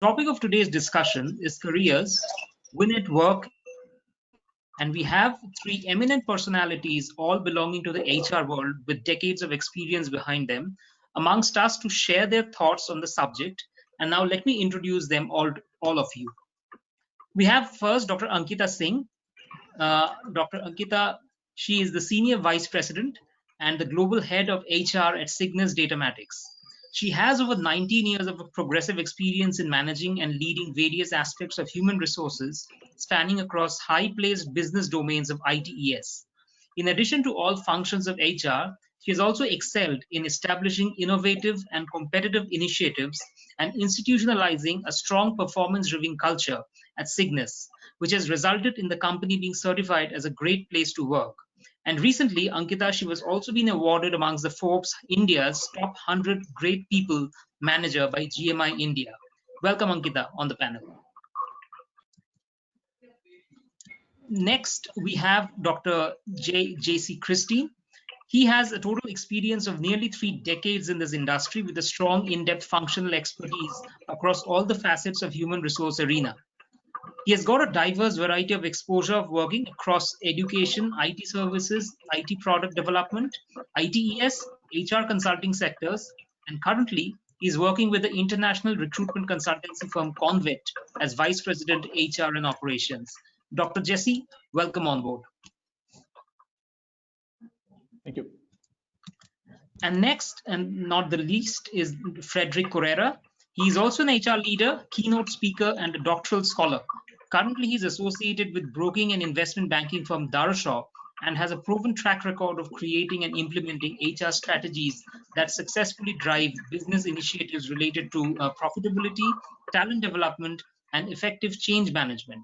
Topic of today's discussion is careers, win at work, and we have three eminent personalities, all belonging to the HR world with decades of experience behind them, amongst us to share their thoughts on the subject. And now let me introduce them all of you. We have first Dr. Ankita Singh. Dr. Ankita, she is the Senior Vice President and the Global Head of HR at Cygnus Datamatics. She has over 19 years of progressive experience in managing and leading various aspects of human resources, spanning across high-placed business domains of ITES. In addition to all functions of HR, she has also excelled in establishing innovative and competitive initiatives and institutionalizing a strong performance-driven culture at Cygnus, which has resulted in the company being certified as a great place to work. And recently, Ankita, she was also been awarded amongst the Forbes India's top 100 great people manager by GMI India. Welcome, Ankita, on the panel. Next, we have Dr. J.C. Christie. He has a total experience of nearly 3 decades in this industry with a strong in-depth functional expertise across all the facets of human resource arena. He has got a diverse variety of exposure of working across education, IT services, IT product development, ITES, HR consulting sectors, and currently he is working with the international recruitment consultancy firm Convet as Vice President HR and Operations. Dr. Jesse, welcome on board. Thank you. And next, and not the least, is Frederick Correra. He is also an HR leader, keynote speaker, and a doctoral scholar. Currently, he's associated with broking and investment banking firm Darashaw and has a proven track record of creating and implementing HR strategies that successfully drive business initiatives related to profitability, talent development, and effective change management.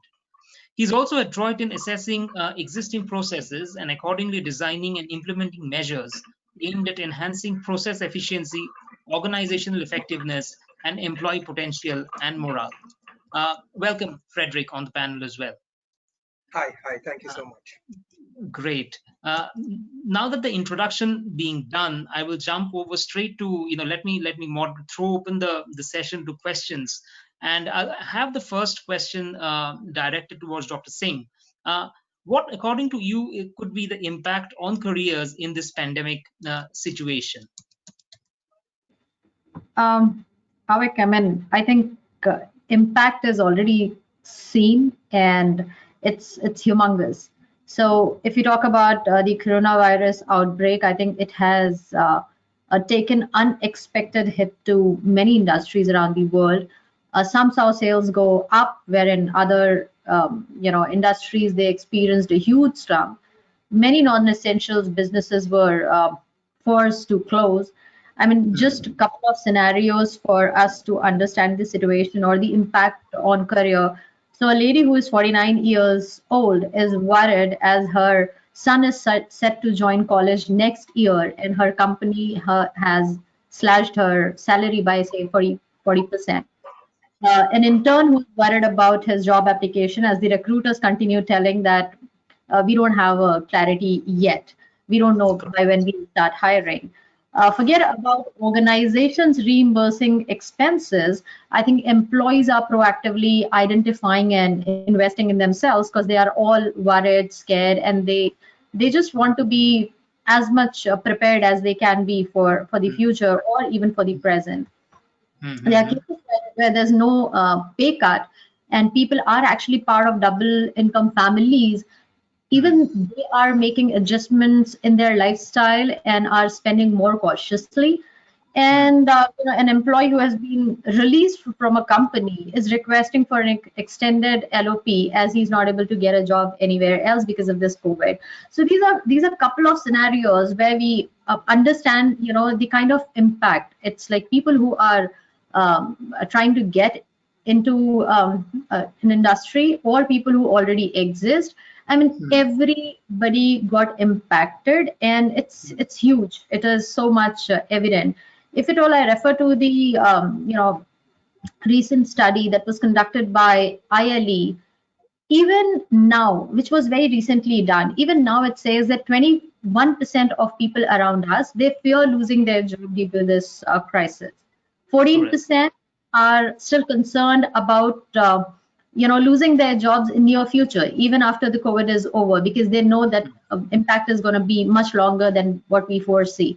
He's also adroit in assessing existing processes and accordingly designing and implementing measures aimed at enhancing process efficiency, organizational effectiveness, and employee potential and morale. Welcome, Frederick, on the panel as well. Hi, thank you so much. Great. Now that the introduction being done, I will jump over straight to, let me throw open the session to questions. And I'll have the first question directed towards Dr. Singh. What, according to you, it could be the impact on careers in this pandemic situation? I think impact is already seen and it's humongous. So if you talk about the coronavirus outbreak, I think it has taken unexpected hit to many industries around the world. Some saw sales go up, wherein other industries they experienced a huge slump. Many non-essentials businesses were forced to close. I mean, just a couple of scenarios for us to understand the situation or the impact on career. So a lady who is 49 years old is worried as her son is set to join college next year and her company has slashed her salary by say 40%. An intern who's worried about his job application as the recruiters continue telling that we don't have a clarity yet. We don't know by when we start hiring. Forget about organizations reimbursing expenses. I think employees are proactively identifying and investing in themselves because they are all worried, scared, and they just want to be as much prepared as they can be for the future or even for the present. There are cases where there's no pay cut and people are actually part of double income families. Even they are making adjustments in their lifestyle and are spending more cautiously. And an employee who has been released from a company is requesting for an extended LOP as he's not able to get a job anywhere else because of this COVID. So these are a couple of scenarios where we understand the kind of impact. It's like people who are trying to get into an industry or people who already exist. I mean, everybody got impacted, and it's huge. It is so much evident. If at all, I refer to the recent study that was conducted by ILE. Even now, which was very recently done, even now it says that 21% of people around us they fear losing their job due to this crisis. 14% are still concerned about losing their jobs in near future, even after the COVID is over, because they know that impact is going to be much longer than what we foresee.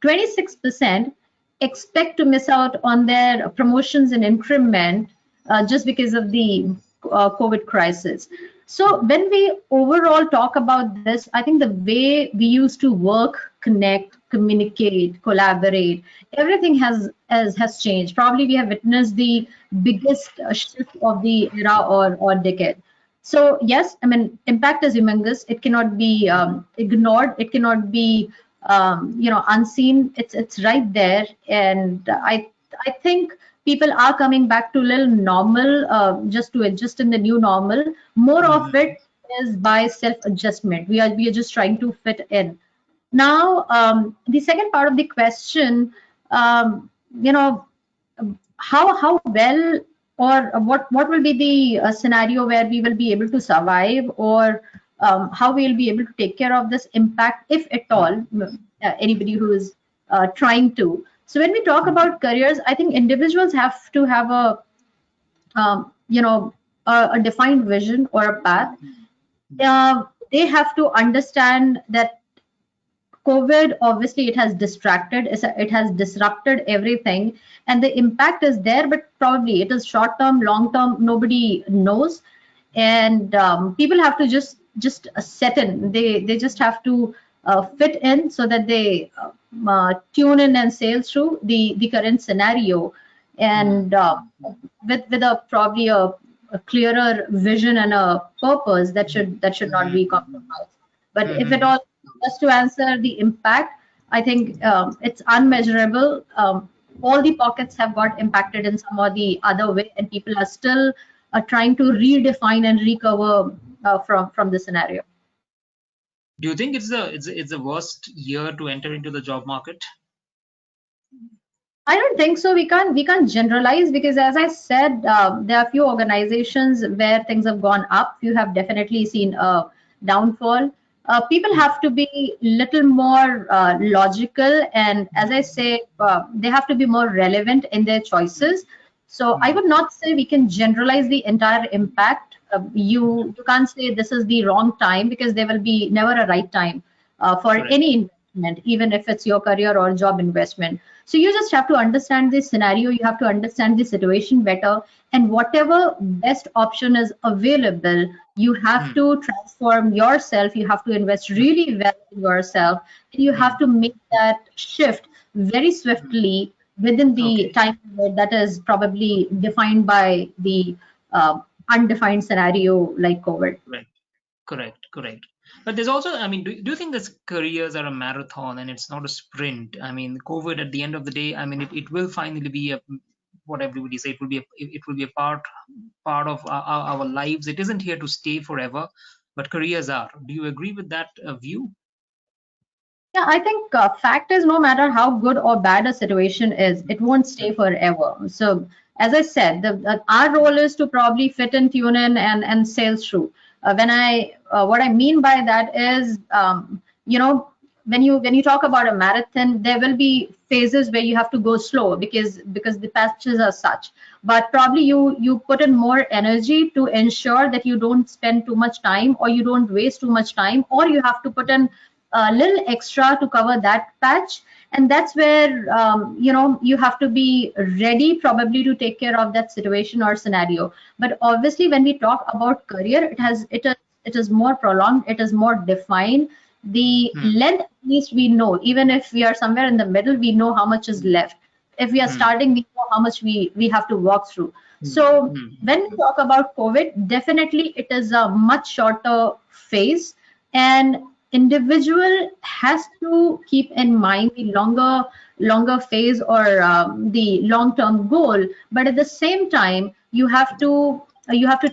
26% expect to miss out on their promotions and increment just because of the COVID crisis. So when we overall talk about this, I think the way we used to work, connect, communicate, collaborate, everything has changed. Probably we have witnessed the biggest shift of the era or decade. So yes, I mean, impact is humongous. It cannot be ignored. It cannot be unseen. It's right there, and I think people are coming back to a little normal, just to adjust in the new normal. More of Mhm. it is by self-adjustment. We are just trying to fit in. Now, the second part of the question, um, you know, how well or what will be the scenario where we will be able to survive, or how we will be able to take care of this impact, if at all, anybody who is trying to. So when we talk about careers, I think individuals have to have um, you know a defined vision or a path. They have to understand that COVID, obviously, it has distracted, it has disrupted everything, and the impact is there, but probably it is short term, long term, nobody knows. And people have to just set in. They just have to fit in so that they tune in and sail through the current scenario, and with a probably a clearer vision and a purpose that should not be compromised. But if at Mhm. all, just to answer the impact, I think it's unmeasurable. All the pockets have got impacted in some or the other way, and people are still trying to redefine and recover from the scenario. Do you think it's the worst year to enter into the job market? I don't think so. We can't generalize, because, as I said, there are few organizations where things have gone up. You have definitely seen a downfall. People Hmm. have to be little more logical, and as I say, they have to be more relevant in their Hmm. choices. So I Hmm. would not say we can generalize the entire impact. You can't say this is the wrong time, because there will be never a right time for Correct. any investment, even if it's your career or job investment. So you just have to understand the scenario, you have to understand the situation better, and whatever best option is available, you have Hmm. to transform yourself, you have to invest Hmm. really well in yourself, and you have Hmm. to make that shift very Hmm. swiftly within the Okay. time period that is probably defined by the undefined scenario like COVID. Correct. Correct. Correct. But there's also, I mean, do you think this careers are a marathon and it's not a sprint? I mean, COVID at the end of the day, I mean, it will finally be what everybody say, it will be a part of our lives. It isn't here to stay forever, but careers are. Do you agree with that view? Yeah, I think fact is, no matter how good or bad a situation is, it won't stay forever. So, as I said, our role is to probably fit and tune in and sail through. What I mean by that is, when you talk about a marathon, there will be phases where you have to go slow, because the patches are such. But probably you put in more energy to ensure that you don't spend too much time, or you don't waste too much time, or you have to put in a little extra to cover that patch, and that's where you have to be ready probably to take care of that situation or scenario. But obviously, when we talk about career, it is more prolonged, it is more defined. The Hmm. length, at least we know, even if we are somewhere in the middle, we know how much is left. If we are Hmm. starting, we know how much we have to walk through. Hmm. So Hmm. when we talk about COVID, definitely it is a much shorter phase, and individual has to keep in mind the longer phase, or the long term goal. But at the same time, you have to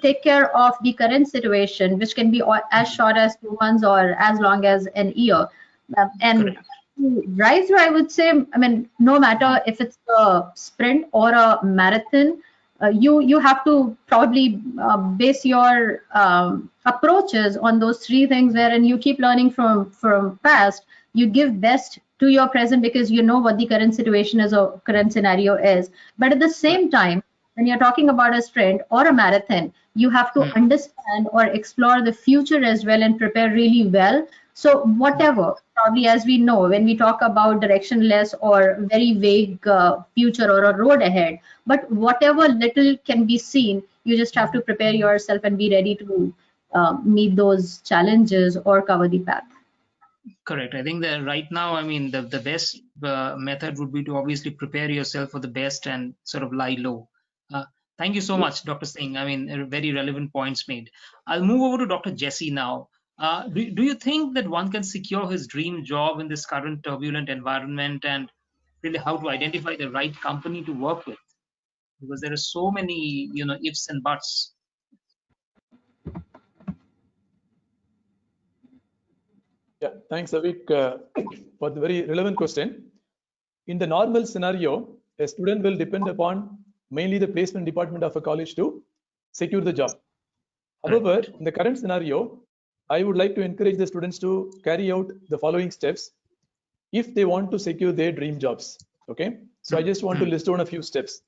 take care of the current situation, which can be as Hmm. short as 2 months or as long as an year. And Correct. right through, I would say, I mean, no matter Hmm. if it's a sprint or a marathon, you have to probably base your approaches on those three things, wherein you keep learning from past, you give best to your present because you know what the current situation is or current scenario is. But at the same time, when you're talking about a sprint or a marathon, you have to understand or explore the future as well and prepare really well. So whatever, probably as we know, when we talk about directionless or very vague future or a road ahead, but whatever little can be seen, you just have to prepare yourself and be ready to meet those challenges or cover the path. Correct. I think that right now, I mean, the best method would be to obviously prepare yourself for the best and sort of lie low. Uh, thank you so much, Dr. Singh. I mean, very relevant points made. I'll move over to Dr. Jesse now. Do you think that one can secure his dream job in this current turbulent environment, and really how to identify the right company to work with? Because there are so many, ifs and buts. Yeah, thanks, Avik, for the very relevant question. In the normal scenario, a student will depend upon mainly the placement department of a college to secure the job. However, in the current scenario, I would like to encourage the students to carry out the following steps if they want to secure their dream jobs. Okay, so I just want to list down a few steps.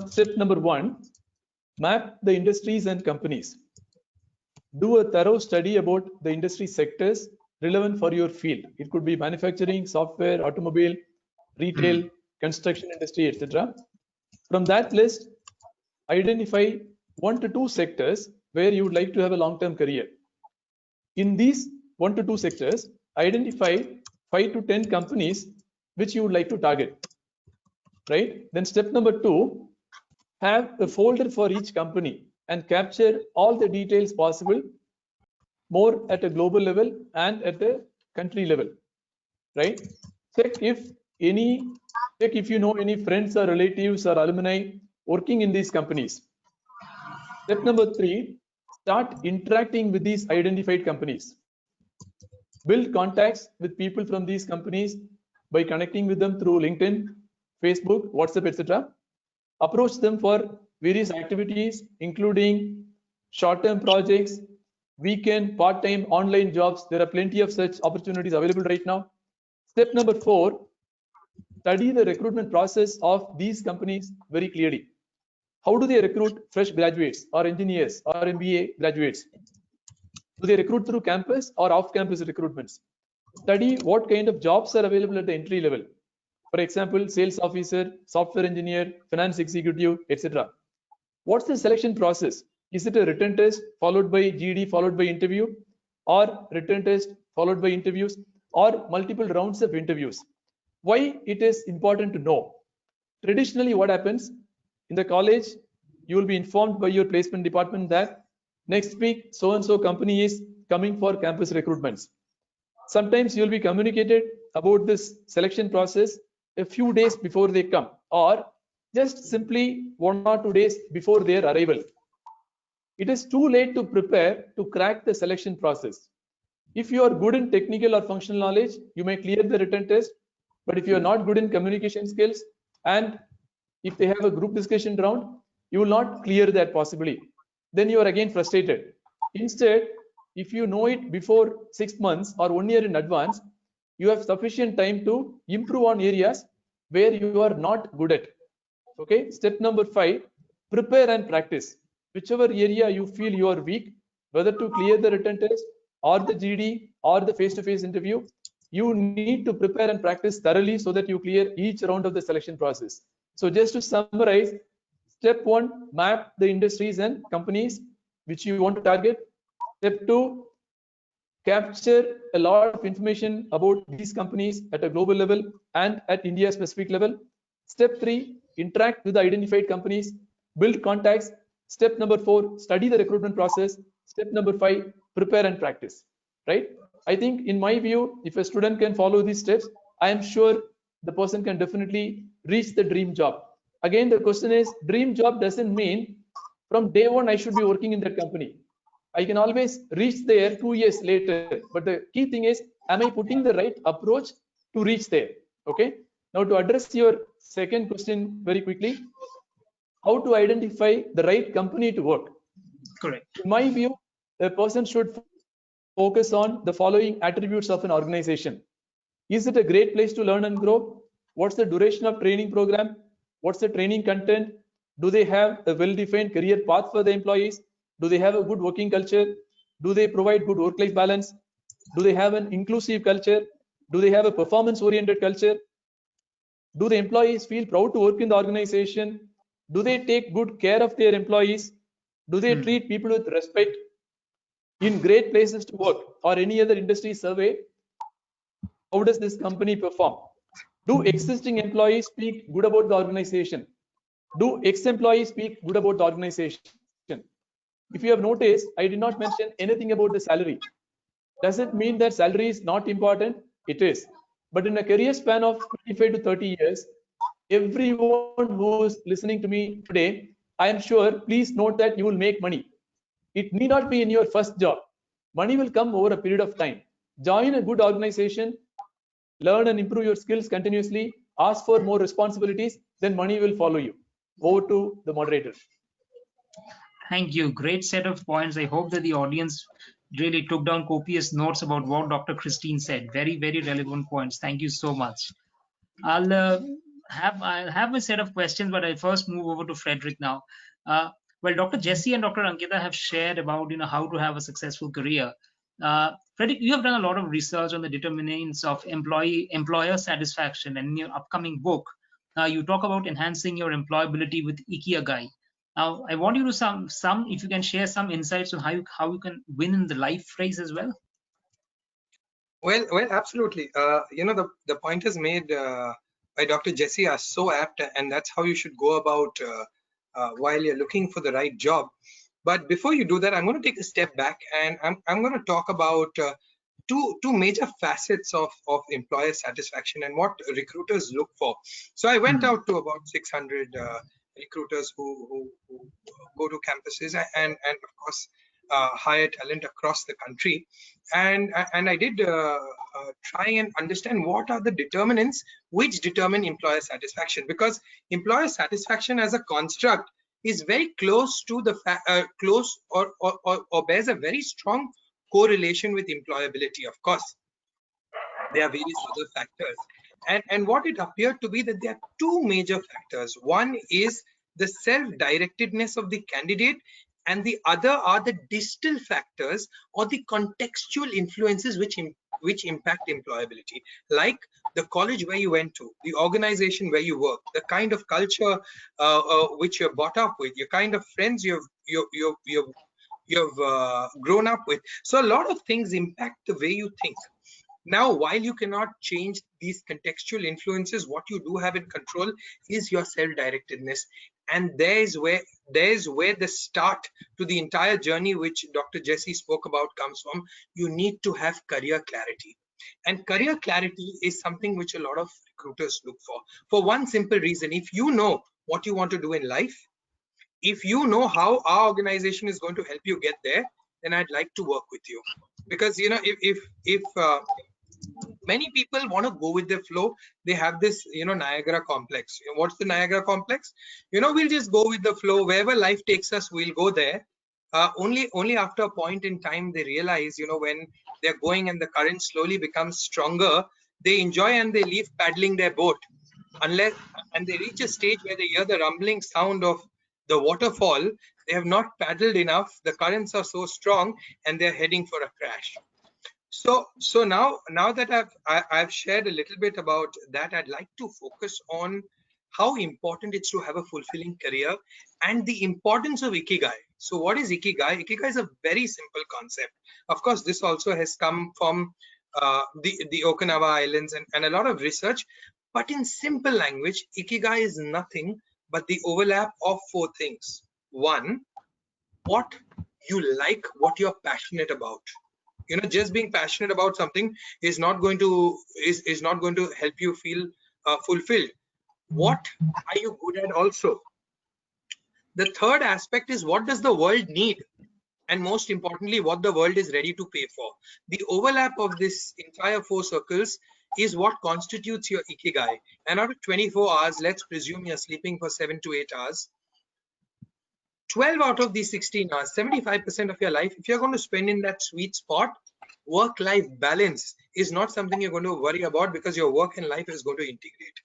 Step number one, map the industries and companies. Do a thorough study about the industry sectors relevant for your field. It could be manufacturing, software, automobile, retail, construction industry, etc. From that list, identify 1 to 2 sectors where you would like to have a long-term career. In these 1 to 2 sectors, identify 5 to 10 companies which you would like to target. Right? Then step number 2, have a folder for each company and capture all the details possible, more at a global level and at a country level. Right? Check if you know any friends or relatives or alumni working in these companies. Step number 3, start interacting with these identified companies. Build contacts with people from these companies by connecting with them through LinkedIn, Facebook, WhatsApp, etc. Approach them for various activities, including short-term projects, weekend, part-time, online jobs. There are plenty of such opportunities available right now. Step number 4, study the recruitment process of these companies very clearly. How do they recruit fresh graduates or engineers or MBA graduates? Do they recruit through campus or off-campus recruitments? Study what kind of jobs are available at the entry level. For example, sales officer, software engineer, finance executive, etc. What's the selection process? Is it a written test followed by GD followed by interview, or written test followed by interviews, or multiple rounds of interviews? Why it is important to know? Traditionally, what happens in the college, you will be informed by your placement department that next week so and so company is coming for campus recruitments. Sometimes you'll be communicated about this selection process a few days before they come, or just simply 1 or 2 days before their arrival. It is too late to prepare to crack the selection process. If you are good in technical or functional knowledge, you may clear the written test. But if you are not good in communication skills, and if they have a group discussion round, you will not clear that possibly. Then you are again frustrated. Instead, if you know it before 6 months or 1 year in advance, you have sufficient time to improve on areas where you are not good at. Okay, step number 5, prepare and practice. Whichever area you feel you are weak, whether to clear the written test or the GD or the face-to-face interview, you need to prepare and practice thoroughly so that you clear each round of the selection process. So just to summarize, step 1, map the industries and companies which you want to target. Step 2, capture a lot of information about these companies at a global level and at India specific level. Step 3, interact with the identified companies, build contacts. Step number 4, study the recruitment process. Step number 5, prepare and practice. Right? I think in my view, if a student can follow these steps, I am sure the person can definitely reach the dream job. Again, the question is, dream job doesn't mean from day one I should be working in that company. I can always reach there 2 years later. But the key thing is, am I putting the right approach to reach there? Okay. Now to address your second question very quickly, how to identify the right company to work. Correct. In my view, a person should focus on the following attributes of an organization. Is it a great place to learn and grow? What's the duration of training program? What's the training content? Do they have a well-defined career path for the employees? Do they have a good working culture? Do they provide good work-life balance? Do they have an inclusive culture? Do they have a performance-oriented culture? Do the employees feel proud to work in the organization? Do they take good care of their employees? Do they treat people with respect? In great places to work or any other industry survey, how does this company perform? Do existing employees speak good about the organization? Do ex-employees speak good about the organization? If you have noticed, I did not mention anything about the salary. Does it mean that salary is not important? It is. But in a career span of 25 to 30 years, everyone who is listening to me today, I am sure, please note that you will make money. It need not be in your first job. Money will come over a period of time. Join a good organization, learn and improve your skills continuously, ask for more responsibilities, then money will follow you. Over to the moderator. Thank you. Great set of points. I hope that the audience really took down copious notes about what Dr. Christine said. Very, very relevant points. Thank you so much. I'll have a set of questions, but I'll first move over to Frederick now. Well, Dr. Jesse and Dr. Ankita have shared about how to have a successful career. Frederick, you have done a lot of research on the determinants of employer satisfaction, and in your upcoming book, you talk about enhancing your employability with Ikigai. Now, I want you to if you can share some insights on how you can win in the life race as well. Well, absolutely. The pointers made by Dr. Jesse are so apt, and that's how you should go about while you're looking for the right job. But before you do that, I'm going to take a step back, and I'm going to talk about two major facets of employer satisfaction and what recruiters look for. So I went out to about 600 recruiters who go to campuses and of course hire talent across the country, and I did try and understand what are the determinants which determine employer satisfaction, because employer satisfaction as a construct is very close to the close or bears a very strong correlation with employability. Of course, there are various other factors, and what it appeared to be that there are two major factors. One is the self-directedness of the candidate, and the other are the distal factors or the contextual influences which impact employability, like the college where you went to, the organization where you work, the kind of culture which you're brought up with, your kind of friends you've grown up with. So a lot of things impact the way you think. Now, while you cannot change these contextual influences, what you do have in control is your self-directedness. And there's where the start to the entire journey, which Dr. Jesse spoke about, comes from. You need to have career clarity. And career clarity is something which a lot of recruiters look for one simple reason. If you know what you want to do in life, if you know how our organization is going to help you get there, then I'd like to work with you. Because if many people want to go with the flow, they have this Niagara complex. What's the Niagara complex? We'll just go with the flow. Wherever life takes us, we'll go there. Only after a point in time they realize, when they're going and the current slowly becomes stronger, they enjoy and they leave paddling their boat, and they reach a stage where they hear the rumbling sound of the waterfall. They have not paddled enough, the currents are so strong, and they're heading for a crash. So now that I've shared a little bit about that, I'd like to focus on how important it's to have a fulfilling career and the importance of Ikigai. So what is Ikigai? Ikigai is a very simple concept. Of course, this also has come from the Okinawa Islands and a lot of research. But in simple language, Ikigai is nothing but the overlap of four things. One, what you like, what you're passionate about. Just being passionate about something is not going to help you feel fulfilled. What are you good at also? The third aspect is, what does the world need? And most importantly, what the world is ready to pay for. The overlap of this entire four circles is what constitutes your Ikigai. And out of 24 hours, let's presume you're sleeping for 7 to 8 hours. 12 out of these 16 hours, 75% of your life, if you're going to spend in that sweet spot, work-life balance is not something you're going to worry about, because your work and life is going to integrate.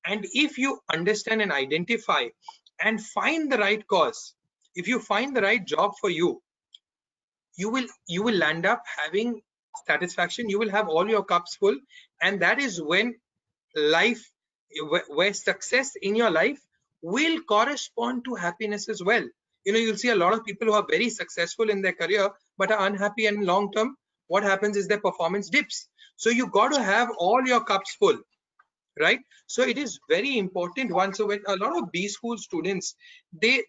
And if you understand and identify and find the right cause, if you find the right job for you, you will land up having satisfaction. You will have all your cups full, and that is when life, where success in your life will correspond to happiness as well. You know, you'll see a lot of people who are very successful in their career but are unhappy, and long term what happens is their performance dips. So you got to have all your cups full, right? So it is very important. So when a lot of B school students, they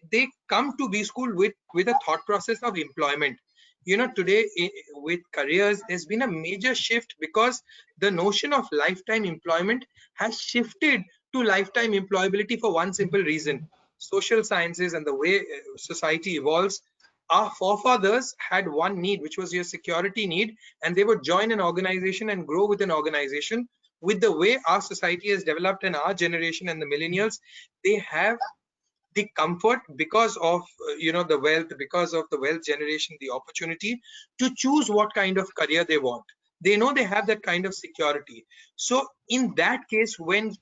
come to B school with a thought process of employment. You know, today with careers, there's been a major shift, because the notion of lifetime employment has shifted to lifetime employability for one simple reason: social sciences and the way society evolves. Our forefathers had one need, which was your security need, and they would join an organization and grow with an organization. With the way our society has developed, and our generation and the millennials, they have the comfort, because of the wealth, because of the wealth generation, the opportunity to choose what kind of career they want. They know they have that kind of security. So in that case, when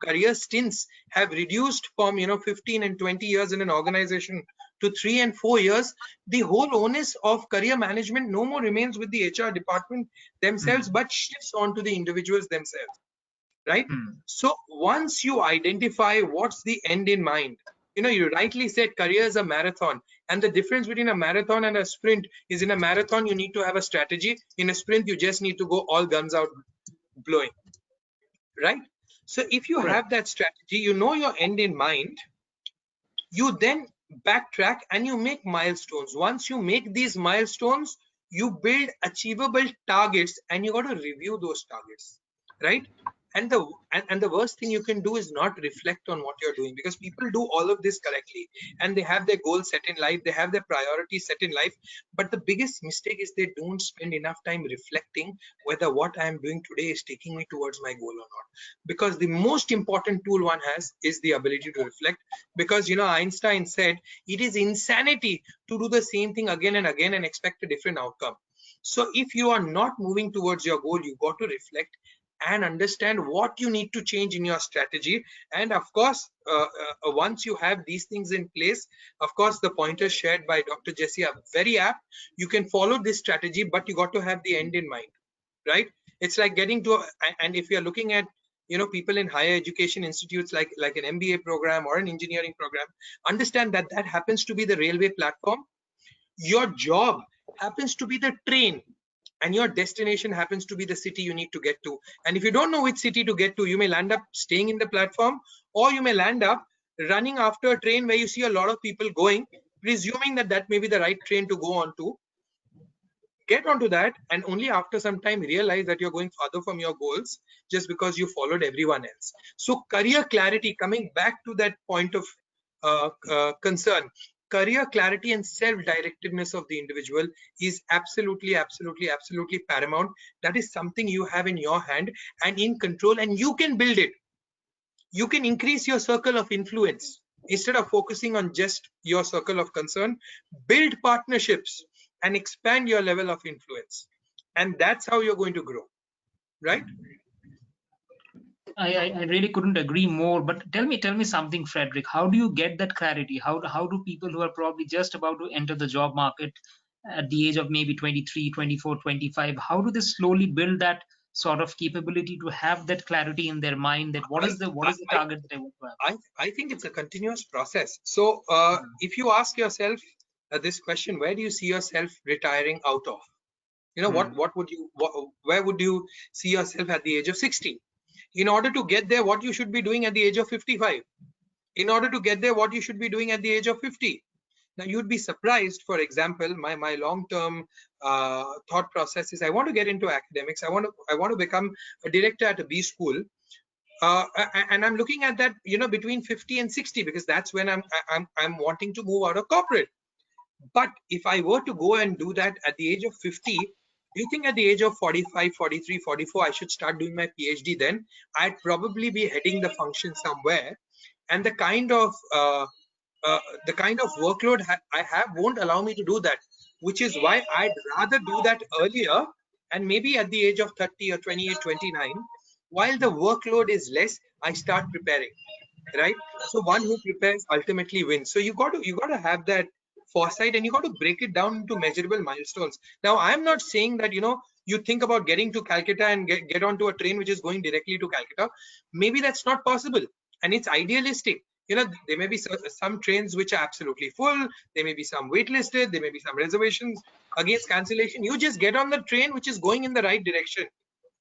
career stints have reduced from 15 and 20 years in an organization to 3 and 4 years, the whole onus of career management no more remains with the HR department themselves, but shifts onto the individuals themselves, right? So once you identify what's the end in mind, you rightly said career is a marathon, and the difference between a marathon and a sprint is, in a marathon you need to have a strategy, in a sprint you just need to go all guns out blowing, right? So if you have that strategy, your end in mind, you then backtrack and you make milestones. Once you make these milestones, you build achievable targets, and you got to review those targets, right? And the worst thing you can do is not reflect on what you're doing, because people do all of this correctly, and they have their goals set in life, they have their priorities set in life, but the biggest mistake is they don't spend enough time reflecting whether what I am doing today is taking me towards my goal or not. Because the most important tool one has is the ability to reflect. Because Einstein said it is insanity to do the same thing again and again and expect a different outcome. So if you are not moving towards your goal, you got to reflect and understand what you need to change in your strategy. And of course, once you have these things in place, of course the pointers shared by Dr. Jesse are very apt. You can follow this strategy, but you got to have the end in mind, right? It's like getting to and if you're looking at people in higher education institutes like an MBA program or an engineering program, understand that that happens to be the railway platform. Your job happens to be the train, and your destination happens to be the city you need to get to. And if you don't know which city to get to, you may land up staying in the platform, or you may land up running after a train where you see a lot of people going, presuming that that may be the right train to go on to. Get onto that, and only after some time realize that you're going further from your goals just because you followed everyone else. So career clarity, coming back to that point of concern, career clarity and self-directedness of the individual is absolutely paramount. That is something you have in your hand and in control, and you can build it. You can increase your circle of influence. Instead of focusing on just your circle of concern, build partnerships and expand your level of influence. And that's how you're going to grow, right? I really couldn't agree more. But tell me something, Frederick. How do you get that clarity? How do people who are probably just about to enter the job market at the age of maybe 23, 24, 25, how do they slowly build that sort of capability to have that clarity in their mind, that what is the target that they want to have? I think it's a continuous process. So if you ask yourself this question, where do you see yourself retiring out of? Where would you see yourself at the age of 60? In order to get there, what you should be doing at the age of 55? In order to get there, what you should be doing at the age of 50? Now, you'd be surprised. For example, my long-term thought process is I want to get into academics. I want to become a director at a B school. And I'm looking at that, between 50 and 60, because that's when I'm wanting to move out of corporate. But if I were to go and do that at the age of 50, do you think at the age of 45, 43, 44, I should start doing my PhD then? I'd probably be heading the function somewhere. And the kind of the kind of workload I have won't allow me to do that, which is why I'd rather do that earlier and maybe at the age of 30 or 28, 29, while the workload is less, I start preparing, right? So one who prepares ultimately wins. So you got to have that foresight, and you got to break it down into measurable milestones. Now, I'm not saying that, you think about getting to Calcutta and get onto a train which is going directly to Calcutta. Maybe that's not possible, and it's idealistic. There may be some trains which are absolutely full. There may be some waitlisted. There may be some reservations against cancellation. You just get on the train which is going in the right direction,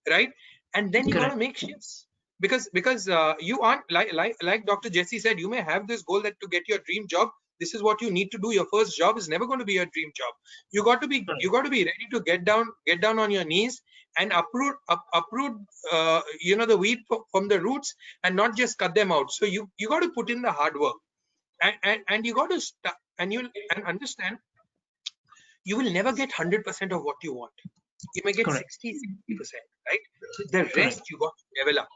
right? And then you got to make shifts, because you aren't like Dr. Jesse said, you may have this goal that to get your dream job, this is what you need to do. Your first job is never going to be your dream job. You got to be ready to get down on your knees and uproot the weed from the roots, and not just cut them out. So you got to put in the hard work, and you got to start, and understand you will never get 100% of what you want. You may get 60, 70%, right? The rest you got to develop,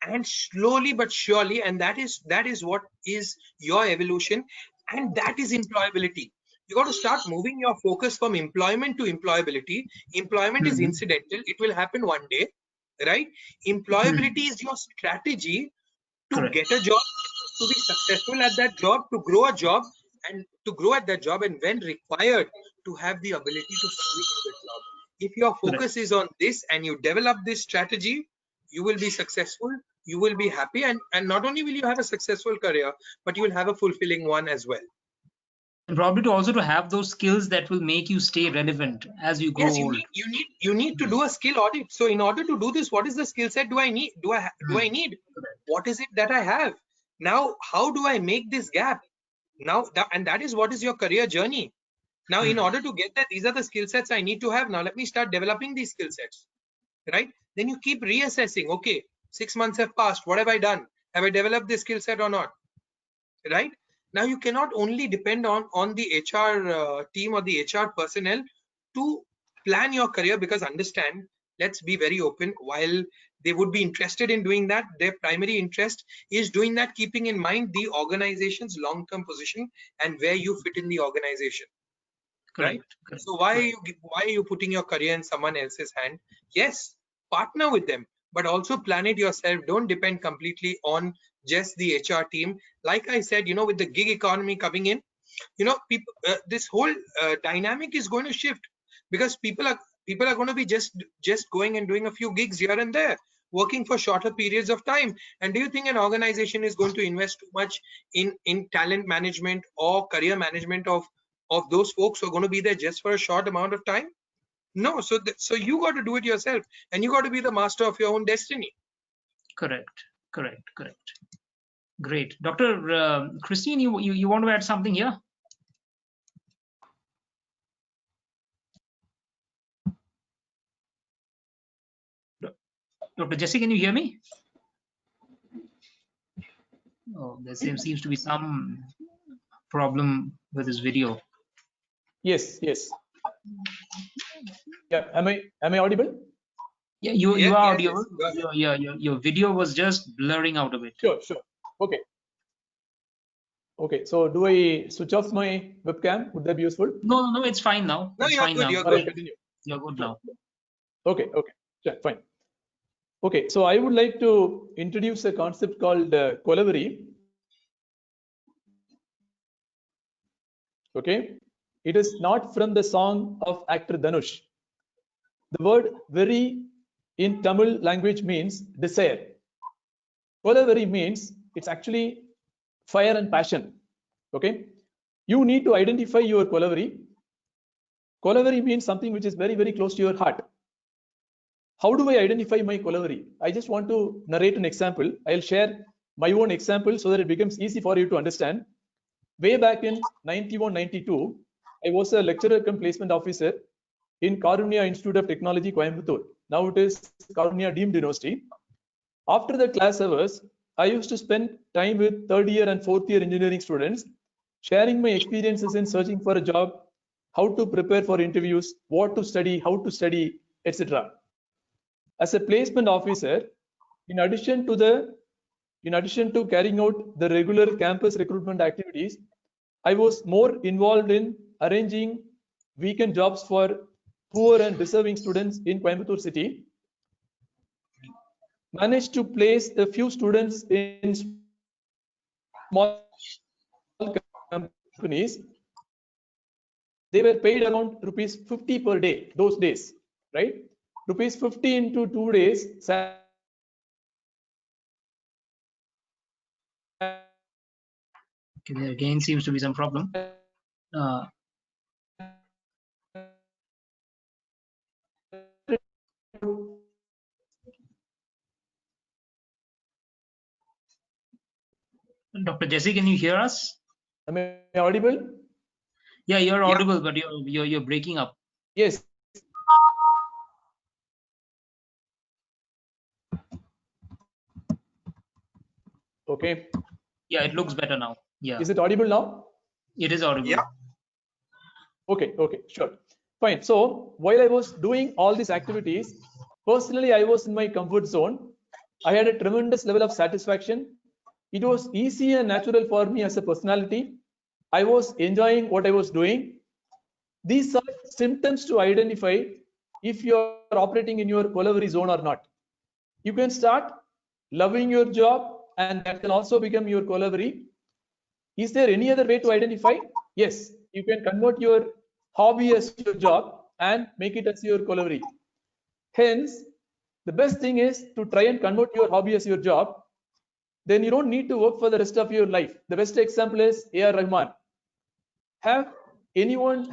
and slowly but surely, and that is what is your evolution, and that is employability. You got to start moving your focus from employment to employability. Employment is incidental; it will happen one day, right? Employability is your strategy to get a job, to be successful at that job, to grow a job, and to grow at that job, and when required, to have the ability to switch the job. If your focus is on this and you develop this strategy, you will be successful, you will be happy, and not only will you have a successful career, but you will have a fulfilling one as well. And probably to have those skills that will make you stay relevant as you grow old. You need to do a skill audit. So in order to do this, what is the skill set do I need? Do I need? What is it that I have? Now, how do I make this gap? Now, that is what is your career journey. Now, in order to get that, these are the skill sets I need to have. Now, let me start developing these skill sets, right? Then you keep reassessing. Okay, 6 months have passed. What have I done? Have I developed this skill set or not? Right? Now, you cannot only depend on the HR team or the HR personnel to plan your career, because understand, let's be very open, while they would be interested in doing that, their primary interest is doing that keeping in mind the organization's long-term position and where you fit in the organization. Right? So why are you putting your career in someone else's hand? Yes, partner with them, but also plan it yourself. Don't depend completely on just the HR team. Like I said, with the gig economy coming in, people, this whole dynamic is going to shift, because people are going to be just going and doing a few gigs here and there, working for shorter periods of time. And do you think an organization is going to invest too much in talent management or career management of those folks who are going to be there just for a short amount of time? No. So you got to do it yourself, and you got to be the master of your own destiny. Correct. Great. Dr. Christine, you want to add something here? Dr. Jesse, can you hear me? Oh, there seems to be some problem with this video. Yes. Yeah, am I audible? Yeah, you are audible. Yes. Your video was just blurring out a bit. Sure. Okay, so do I switch off my webcam? Would that be useful? No, it's fine now. No, you're good. You're good. Continue. You're good now. Okay, sure, fine. Okay, so I would like to introduce a concept called Kolaveri. Okay, it is not from the song of actor Dhanush. The word "veri" in Tamil language means desire. Kolaveri means it's actually fire and passion. Okay, you need to identify your Kolaveri. Kolaveri means something which is very, very close to your heart. How do I identify my Kolaveri? I just want to narrate an example. I'll share my own example so that it becomes easy for you to understand. Way back in 91-92, I was a lecturer cum placement officer in Karunya Institute of Technology, Coimbatore. Now it is Karunya Deemed University. After the class hours, I used to spend time with third year and fourth year engineering students, sharing my experiences in searching for a job, how to prepare for interviews, what to study, how to study, etc. As a placement officer, in addition to carrying out the regular campus recruitment activities, I was more involved in arranging weekend jobs for poor and deserving students in Coimbatore city. Managed to place a few students in small companies. They were paid around rupees 50 per day those days, right? Rupees 50 into 2 days Okay, there again seems to be some problem. Dr. Jesse, can you hear us? Am I audible? Yeah, you're Yeah. audible, but you're breaking up. Yes. Okay. Yeah, it looks better now. Yeah, Is it audible now? it is audible. Yeah. Okay, sure. Fine. So while I was doing all these activities, personally, I was in my comfort zone. I had a tremendous level of satisfaction. It was easy and natural for me as a personality. I was enjoying what I was doing. These are symptoms to identify if you are operating in your Kollaveri zone or not. You can start loving your job, and that can also become your Kollaveri. Is there any other way to identify? Yes, you can convert your hobby as your job and make it as your Kollaveri. Hence, the best thing is to try and convert your hobby as your job. Then you don't need to work for the rest of your life. The best example is A.R. Rahman. Has anyone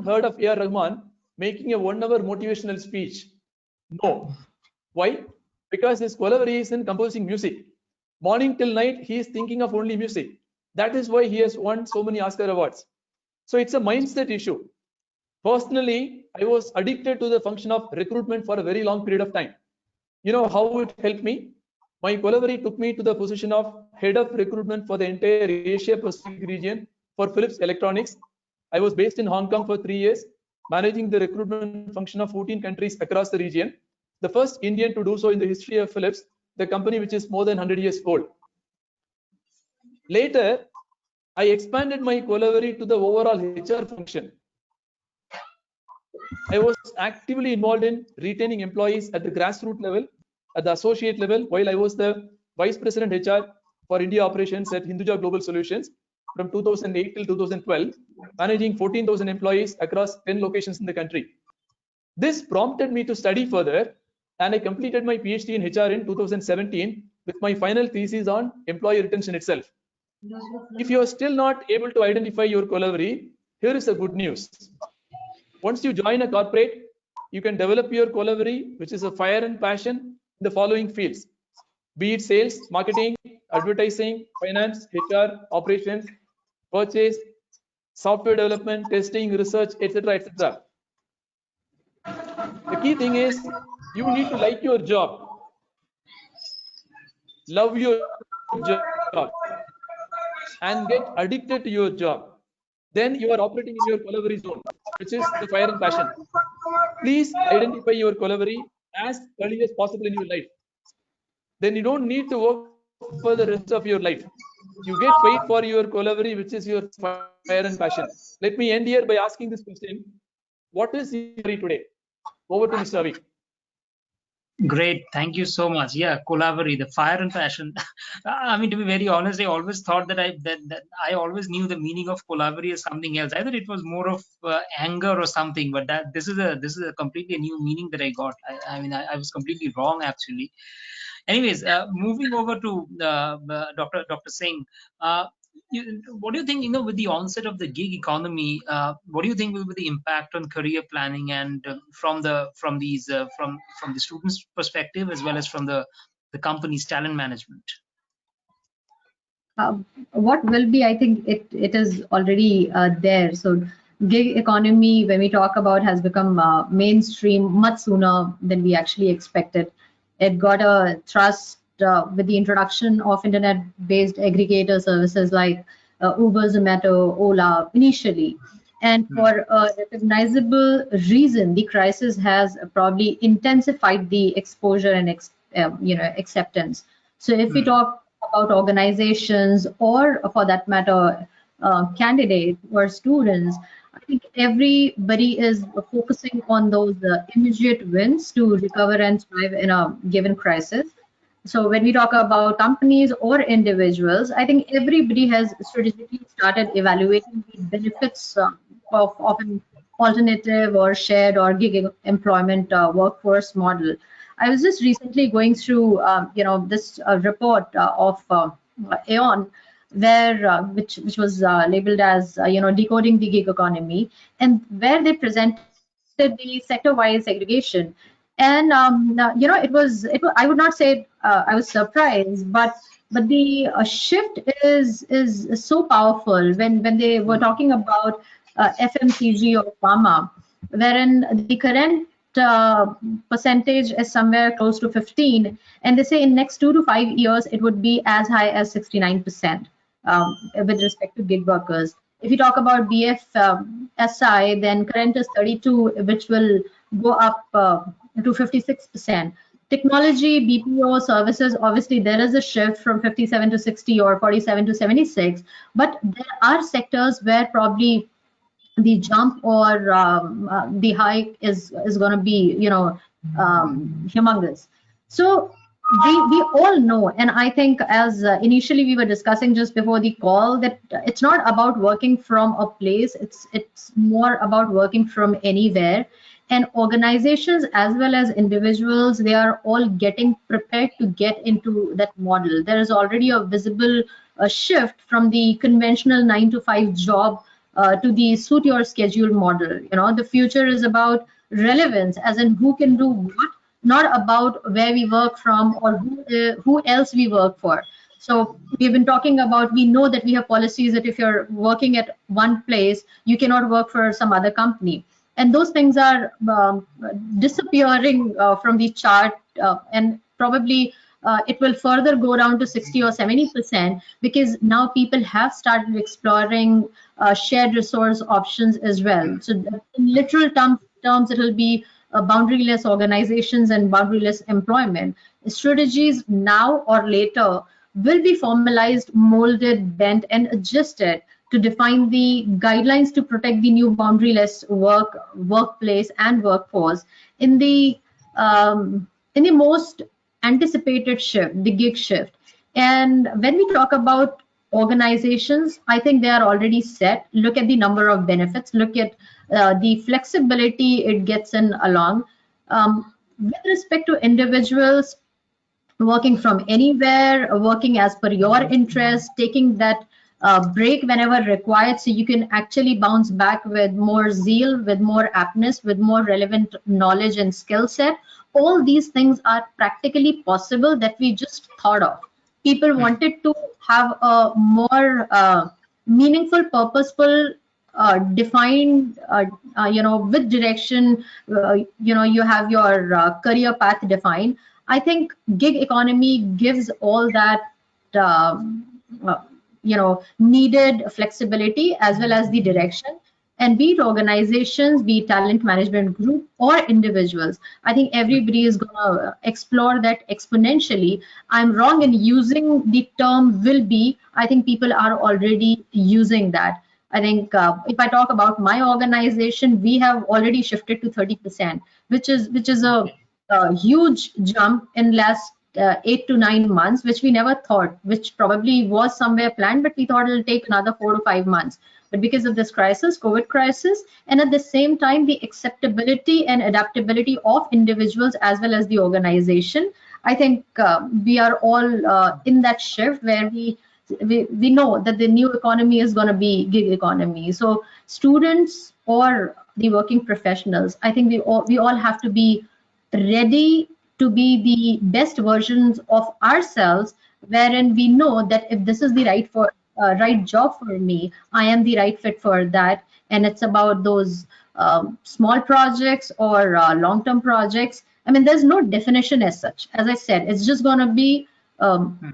heard of A.R. Rahman making a 1 hour motivational speech? No. Why? Because his Kollaveri is in composing music. Morning till night, he is thinking of only music. That is why he has won so many Oscar awards. So it's a mindset issue. Personally, I was addicted to the function of recruitment for a very long period of time. You know how it helped me? My Kollaveri took me to the position of head of recruitment for the entire Asia Pacific region for Philips Electronics. I was based in Hong Kong for 3 years, managing the recruitment function of 14 countries across the region. The first Indian to do so in the history of Philips, the company which is more than 100 years old. Later, I expanded my Kollaveri to the overall HR function. I was actively involved in retaining employees at the grassroots level, at the associate level, while I was the Vice President HR for India operations at Hinduja Global Solutions from 2008 till 2012, managing 14,000 employees across 10 locations in the country. This prompted me to study further, and I completed my PhD in HR in 2017 with my final thesis on employee retention itself. If you are still not able to identify your Kollaveri, here is the good news. Once you join a corporate, you can develop your Kollaveri, which is a fire and passion, in the following fields: be it sales, marketing, advertising, finance, HR, operations, purchase, software development, testing, research, etc., etc. The key thing is you need to like your job, love your job, and get addicted to your job. Then you are operating in your Kollaveri zone, which is the fire and passion. Please identify your Kollaveri as early as possible in your life. Then you don't need to work for the rest of your life. You get paid for your Kollaveri, which is your fire and passion. Let me end here by asking this question: what is your Kollaveri today? Over to Mr. Avik. Great, thank you so much. Yeah, Kollaveri, the fire and passion. I mean, to be very honest, I always thought that I always knew the meaning of Kollaveri as something else. Either it was more of anger or something, but that this is a completely new meaning that I got. I was completely wrong actually. Anyways, moving over to Dr. Singh. What do you think? With the onset of the gig economy, what do you think will be the impact on career planning and from the students' perspective as well as from the company's talent management? What will be, I think it is already there. So gig economy, when we talk about, has become mainstream much sooner than we actually expected. It got a thrust with the introduction of internet-based aggregator services like Uber, Zomato, Ola initially. And for a recognizable reason, the crisis has probably intensified the exposure and acceptance. So if we talk about organizations, or for that matter, candidate or students, I think everybody is focusing on those immediate wins to recover and thrive in a given crisis. So when we talk about companies or individuals, I think everybody has strategically started evaluating the benefits of an alternative or shared or gig employment workforce model. I was just recently going through, this report of Aon, where which was labeled as decoding the gig economy, and where they presented the sector-wise segregation. And it was, I would not say I was surprised, but the shift is so powerful when they were talking about FMCG or pharma, wherein the current percentage is somewhere close to 15, and they say in next 2 to 5 years it would be as high as 69% with respect to gig workers. If you talk about BFSI, then current is 32, which will go up to 56%. Technology, BPO services, obviously there is a shift from 57 to 60 or 47 to 76, but there are sectors where probably the jump or the hike is going to be humongous. So we all know, and I think as initially we were discussing just before the call, that it's not about working from a place, it's more about working from anywhere. And organizations as well as individuals, they are all getting prepared to get into that model. There is already a visible shift from the conventional 9 to 5 job to the suit your schedule model. The future is about relevance, as in who can do what, not about where we work from or who else we work for. So we've been talking about, we know that we have policies that if you're working at one place, you cannot work for some other company. And those things are disappearing from the chart, and probably it will further go down to 60 or 70%, because now people have started exploring shared resource options as well. So in literal terms, it will be boundaryless organizations and boundaryless employment. Strategies now or later will be formalized, molded, bent, and adjusted to define the guidelines to protect the new boundaryless workplace and workforce in the most anticipated shift, the gig shift. And when we talk about organizations, I think they are already set. Look at the number of benefits, look at the flexibility it gets in along. With respect to individuals, working from anywhere, working as per your interest, taking that break whenever required, so you can actually bounce back with more zeal, with more aptness, with more relevant knowledge and skill set. All these things are practically possible that we just thought of. People wanted to have a more meaningful, purposeful, defined, with direction. You have your career path defined. I think gig economy gives all that, uh, needed flexibility as well as the direction. And be it organizations, be it talent management group or individuals, I think everybody is going to explore that exponentially. I'm wrong in using the term will be. I think people are already using that. I think if I talk about my organization, we have already shifted to 30%, which is a huge jump in last 8 to 9 months, which we never thought, which probably was somewhere planned, but we thought it'll take another 4 to 5 months. But because of this crisis, COVID crisis, and at the same time, the acceptability and adaptability of individuals as well as the organization, I think we are all in that shift where we know that the new economy is going to be gig economy. So students or the working professionals, I think we all have to be ready to be the best versions of ourselves, wherein we know that if this is the right job for me, I am the right fit for that. And it's about those small projects or long-term projects. I mean, there's no definition as such. As I said, it's just going to be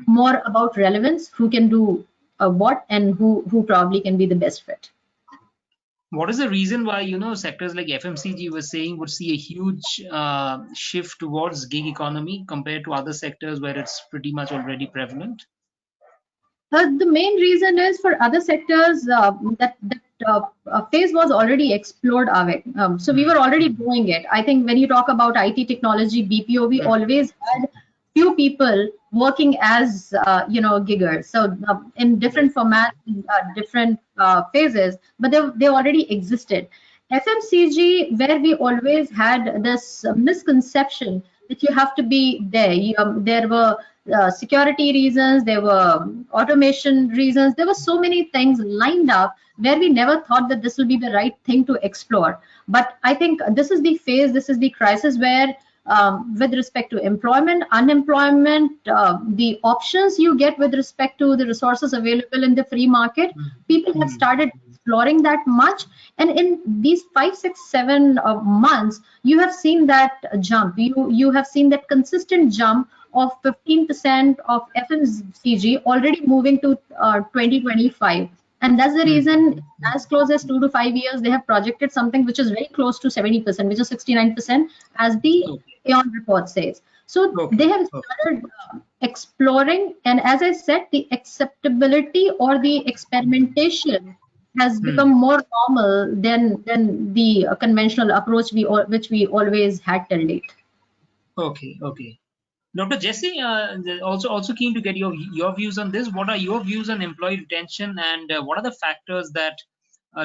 more about relevance, who can do what, and who probably can be the best fit. What is the reason why sectors like FMCG was saying would see a huge shift towards gig economy compared to other sectors where it's pretty much already prevalent? The main reason is for other sectors that phase was already explored, Avik. So we were already doing it. I think when you talk about IT technology, BPO, we always had few people working as giggers. So in different formats, in, different phases, but they already existed. FMCG, where we always had this misconception that you have to be there. There were security reasons, there were automation reasons, there were so many things lined up where we never thought that this will be the right thing to explore. But I think this is the phase, this is the crisis where with respect to employment, unemployment, the options you get with respect to the resources available in the free market, people have started exploring that much. And in these 5, 6, 7 months, you have seen that jump. You have seen that consistent jump of 15% of FMCG already moving to 2025. And that's the reason, as close as 2 to 5 years, they have projected something which is very close to 70%, which is 69%, as the Aeon report says. So they have started exploring, and as I said, the acceptability or the experimentation has become more normal than the conventional approach which we always had till date. Okay, okay. Dr. Jesse, also keen to get your views on this. What are your views on employee retention, and what are the factors that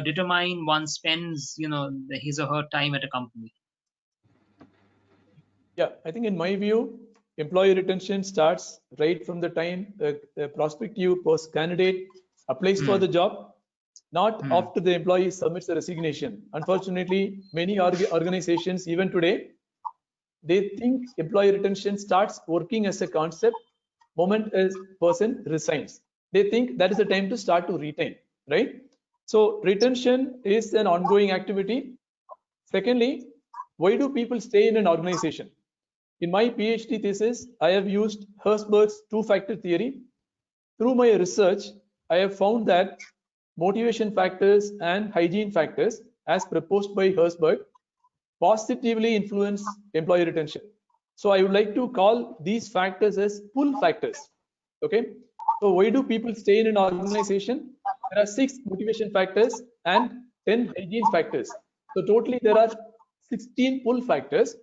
determine one spends, his or her time at a company? Yeah, I think in my view, employee retention starts right from the time the prospective post candidate applies for the job, not after the employee submits the resignation. Unfortunately, many organizations even today, they think employee retention starts working as a concept moment a person resigns. They think that is the time to start to retain, right? So retention is an ongoing activity. Secondly, why do people stay in an organization? In my PhD thesis, I have used Herzberg's two-factor theory. Through my research, I have found that motivation factors and hygiene factors, as proposed by Herzberg, positively influence employee retention. So I would like to call these factors as pull factors. Okay. So why do people stay in an organization? There are 6 motivation factors and 10 hygiene factors. So totally there are 16 pull factors.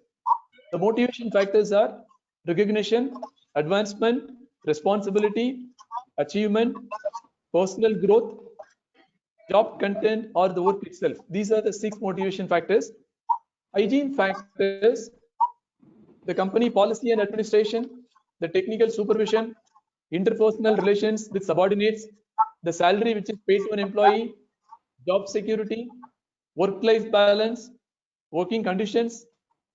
The motivation factors are recognition, advancement, responsibility, achievement, personal growth, job content, or the work itself. These are the 6 motivation factors. Hygiene factors, the company policy and administration, the technical supervision, interpersonal relations with subordinates, the salary which is paid to an employee, job security, work-life balance, working conditions,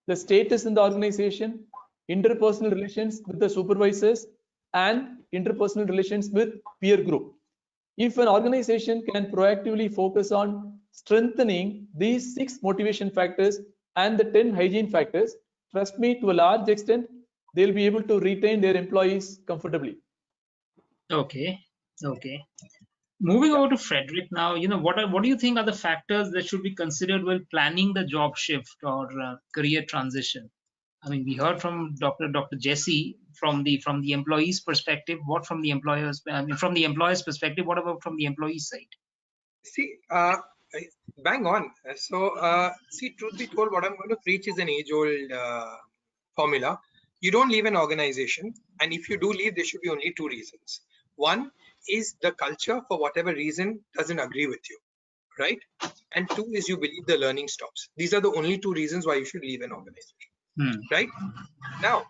the status in the organization, interpersonal relations with the supervisors, and interpersonal relations with peer group. If an organization can proactively focus on strengthening these 6 motivation factors and the 10 hygiene factors, trust me, to a large extent, they'll be able to retain their employees comfortably. Okay, okay. Moving over to Frederick now, what do you think are the factors that should be considered when planning the job shift or career transition? I mean, we heard from Dr. Jesse from the employee's perspective. What from the employer's? From the employer's perspective, what about from the employee's side? See, bang on. See, truth be told, what I'm going to preach is an age-old formula. You don't leave an organization, and if you do leave, there should be only 2 reasons. One is the culture, for whatever reason, doesn't agree with you, right? And 2 is you believe the learning stops. These are the only 2 reasons why you should leave an organization, right? Now,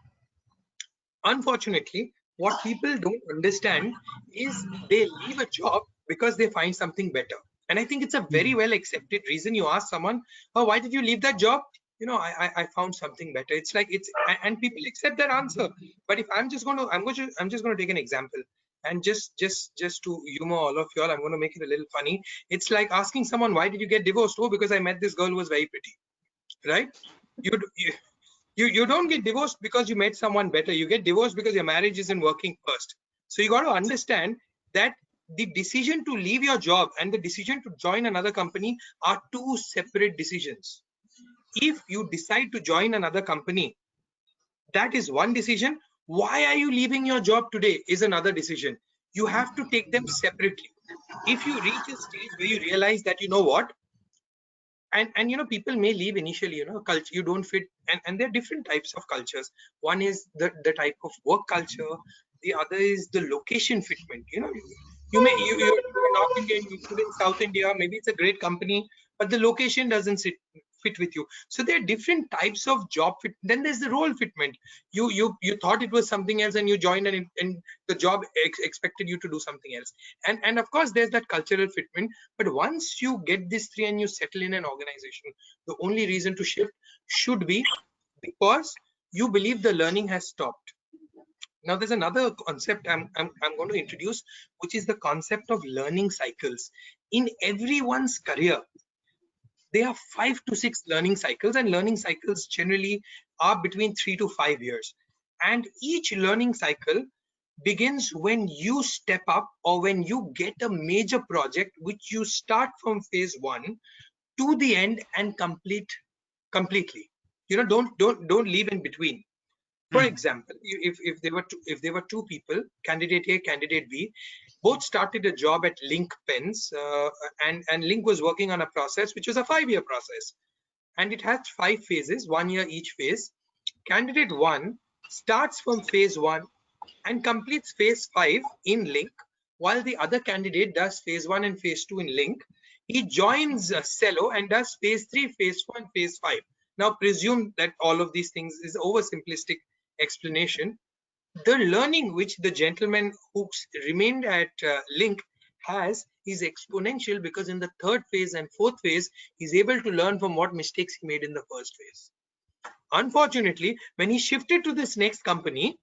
unfortunately, what people don't understand is they leave a job because they find something better. And I think it's a very well accepted reason. You ask someone, oh, why did you leave that job? I found something better. It's like and people accept that answer. But if I'm just going to take an example, and just to humor all of y'all, I'm going to make it a little funny. It's like asking someone, why did you get divorced? Oh, because I met this girl who was very pretty, right? You don't get divorced because you met someone better. You get divorced because your marriage isn't working first. So you got to understand that the decision to leave your job and the decision to join another company are 2 separate decisions. If you decide to join another company, that is one decision. Why are you leaving your job today is another decision. You have to take them separately. If you reach a stage where you realize that, you know what, and people may leave initially, culture you don't fit, and there are different types of cultures. One is the type of work culture, the other is the location fitment. You're North Indian, you put in South India, maybe it's a great company, but the location doesn't fit with you. So there are different types of job fit. Then there's the role fitment. You thought it was something else, and you joined, and the job expected you to do something else. And of course there's that cultural fitment. But once you get these three and you settle in an organization, the only reason to shift should be because you believe the learning has stopped. Now there's another concept I'm going to introduce, which is the concept of learning cycles. In everyone's career, there are 5 to 6 learning cycles, and learning cycles generally are between 3 to 5 years. And each learning cycle begins when you step up, or when you get a major project which you start from phase 1 to the end and complete completely. Don't leave in between. For example, if there were two people, candidate A, candidate B, both started a job at Link Pens, and Link was working on a process which was a 5-year process, and it has 5 phases, 1 year each phase. Candidate 1 starts from phase 1 and completes phase 5 in Link, while the other candidate does phase 1 and phase 2 in Link. He joins Cello and does phase 3, phase 4, and phase 5. Now presume that all of these things is oversimplistic explanation. The learning which the gentleman who remained at Link has is exponential, because in the 3rd phase and 4th phase he's able to learn from what mistakes he made in the 1st phase. Unfortunately, when he shifted to this next company,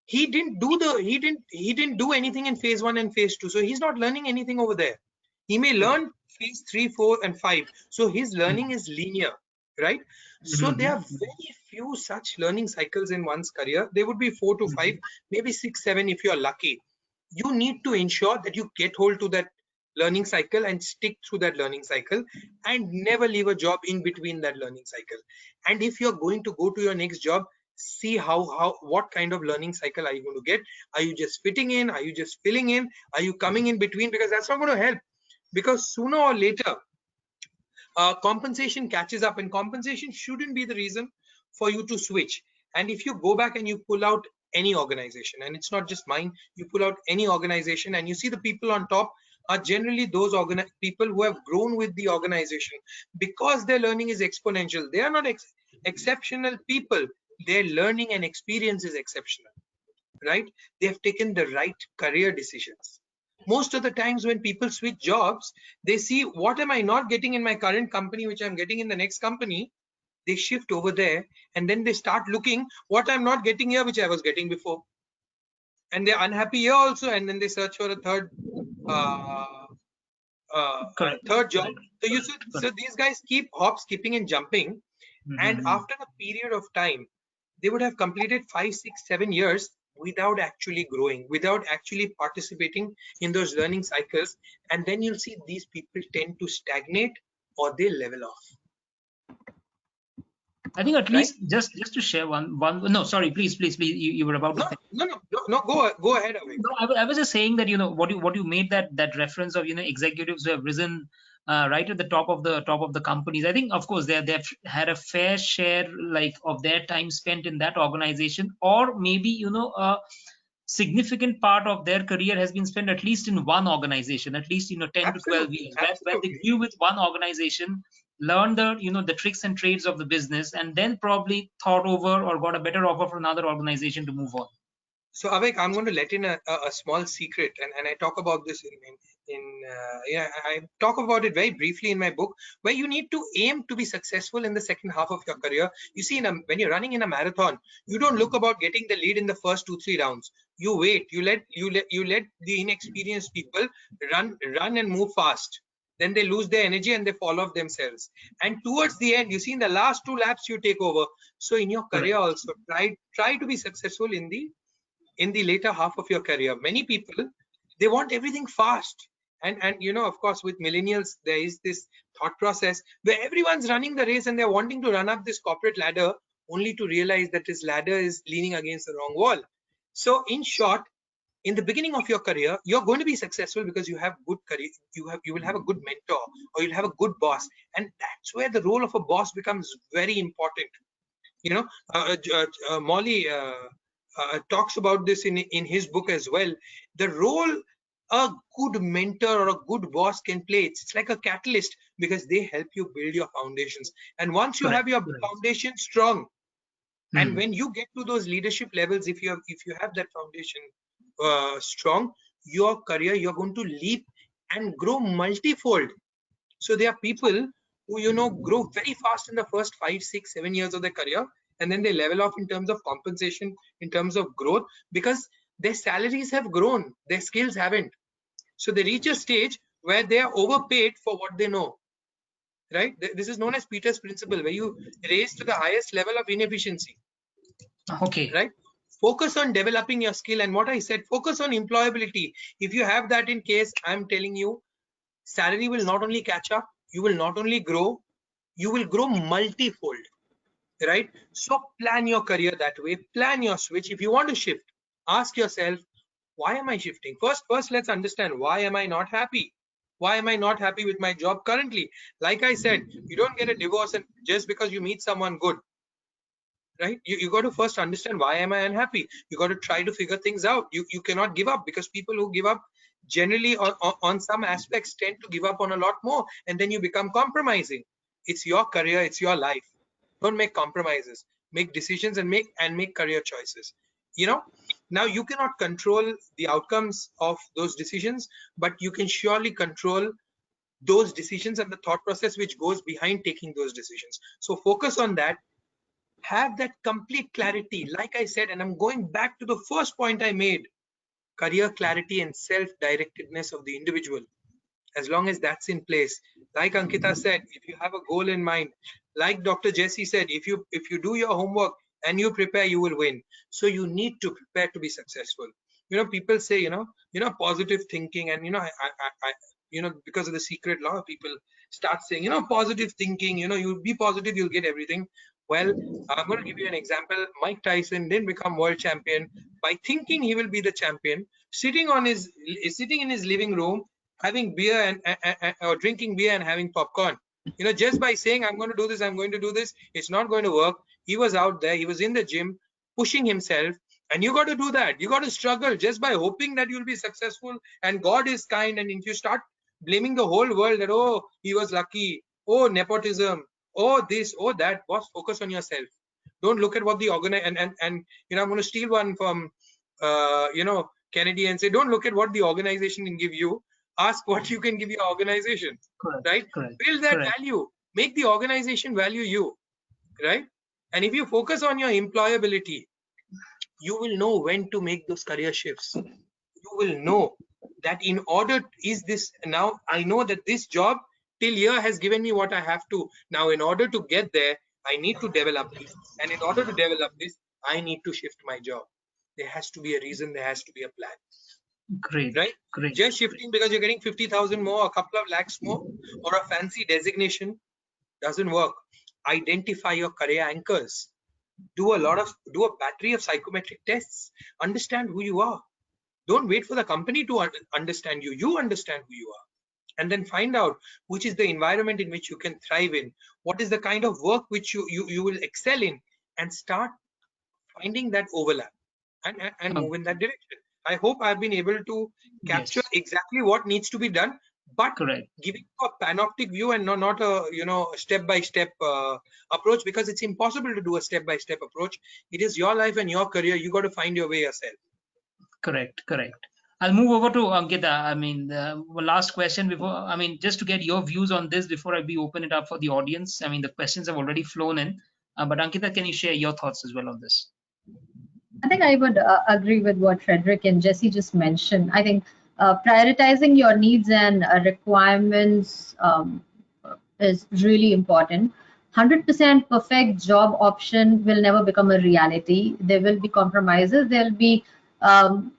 he didn't do anything in phase 1 and phase 2, so he's not learning anything over there. He may learn phase 3, 4, and 5, so his learning is linear, right? So there are very few such learning cycles in one's career. There would be 4 to 5, maybe 6, 7 if you're lucky. You need to ensure that you get hold to that learning cycle and stick through that learning cycle, and never leave a job in between that learning cycle. And if you're going to go to your next job, see what kind of learning cycle are you going to get. Are you just fitting in? Are you just filling in? Are you coming in between? Because that's not going to help, because sooner or later compensation catches up, and compensation shouldn't be the reason for you to switch. And if you go back and you pull out any organization, and it's not just mine, you pull out any organization and you see the people on top are generally those people who have grown with the organization, because their learning is exponential. They are not exceptional people. Their learning and experience is exceptional, right? They have taken the right career decisions. Most of the times when people switch jobs, they see, what am I not getting in my current company which I'm getting in the next company? They shift over there, and then they start looking what I'm not getting here which I was getting before, and they're unhappy here also, and then they search for a third job. So these guys keep hop, skipping, and jumping, and after a period of time they would have completed 5, 6, 7 years without actually growing, without actually participating in those learning cycles. And then you'll see these people tend to stagnate, or they level off. I think at least just to share one. No, sorry, please. You were about to. No. Go ahead. Avik. No, I was just saying that what you made that reference of executives who have risen right at the top of the companies. I think of course they've had a fair share of their time spent in that organization, or maybe a significant part of their career has been spent at least in one organization, at least 10 to 12 years, where they grew with one organization, learned the tricks and trades of the business, and then probably thought over or got a better offer from another organization to move on. So Avik, I'm going to let in a small secret, and I talk about this I talk about it very briefly in my book, where you need to aim to be successful in the second half of your career. You see, when you're running in a marathon, you don't look about getting the lead in the first 2-3 rounds. You wait. You let the inexperienced people run and move fast. Then they lose their energy and they fall off themselves. And towards the end, you see, in the last 2 laps, you take over. So in your career also, try to be successful in the later half of your career. Many people, they want everything fast, and of course with millennials there is this thought process where everyone's running the race and they're wanting to run up this corporate ladder, only to realize that this ladder is leaning against the wrong wall. So in short, in the beginning of your career, you're going to be successful because you have good career, you will have a good mentor, or you'll have a good boss, and that's where the role of a boss becomes very important. You know, Molly talks about this in his book as well. The role a good mentor or a good boss can play, it's like a catalyst, because they help you build your foundations. And once you have your foundation strong, and when you get to those leadership levels, if you have that foundation strong, your career, you're going to leap and grow multifold. So there are people who grow very fast in the first 5, 6, 7 years of their career, and then they level off in terms of compensation, in terms of growth, because their salaries have grown, their skills haven't. So they reach a stage where they are overpaid for what they know. Right? This is known as Peter's principle, where you raise to the highest level of inefficiency. Okay. Right? Focus on developing your skill, and what I said, focus on employability. If you have that in case, I'm telling you, salary will not only catch up, you will not only grow, you will grow multifold. Right? So plan your career that way, plan your switch. If you want to shift, ask yourself, why am I shifting? First let's understand, why am I not happy? Why am I not happy with my job currently? Like I said, you don't get a divorce and just because you meet someone good. Right? You got to first understand, why am I unhappy? You got to try to figure things out. You cannot give up, because people who give up generally on some aspects tend to give up on a lot more, and then you become compromising. It's your career, it's your life. Don't make compromises. Make decisions and make career choices. Now you cannot control the outcomes of those decisions, but you can surely control those decisions and the thought process which goes behind taking those decisions. So focus on that. Have that complete clarity, like I said, and I'm going back to the first point I made: career clarity and self-directedness of the individual. As long as that's in place, like Ankita said, if you have a goal in mind, like Dr. Jesse said, if you do your homework and you prepare, you will win. So you need to prepare to be successful. People say, positive thinking, and because of the secret law, people start saying, positive thinking, you be positive, you'll get everything. Well, I'm going to give you an example. Mike Tyson didn't become world champion by thinking he will be the champion, sitting in his living room, having beer or drinking beer and having popcorn. Just by saying, I'm going to do this, I'm going to do this, it's not going to work. He was out there, he was in the gym, pushing himself. And you got to do that. You got to struggle just by hoping that you'll be successful, and God is kind. And if you start blaming the whole world that, oh, he was lucky, oh, nepotism, oh, this, oh, that, boss, focus on yourself. Don't look at what the and I'm going to steal one from Kennedy and say, don't look at what the organization can give you, ask what you can give your organization. Right? Build that value, make the organization value you. Right? And if you focus on your employability, you will know when to make those career shifts. You will know that in order is this, now I know that this job till here has given me what I have to. Now in order to get there, I need to develop this. And in order to develop this, I need to shift my job. There has to be a reason, there has to be a plan. Great. Right? Great. Just shifting because you're getting 50,000 more, a couple of lakhs more, or a fancy designation doesn't work. Identify your career anchors. Do a battery of psychometric tests. Understand who you are. Don't wait for the company to understand you. You understand who you are. And then find out which is the environment in which you can thrive in. What is the kind of work which you will excel in, and start finding that overlap and move in that direction. I hope I've been able to capture exactly what needs to be done, but giving a panoptic view and not a step-by-step approach, because it's impossible to do a step-by-step approach. It is your life and your career. You got to find your way yourself. Correct. I'll move over to Ankita. I mean, last question before, just to get your views on this before we open it up for the audience. I mean, the questions have already flown in, but Ankita, can you share your thoughts as well on this? I think I would agree with what Frederick and Jesse just mentioned. I think prioritizing your needs and requirements is really important. 100% perfect job option will never become a reality. There will be compromises. There will be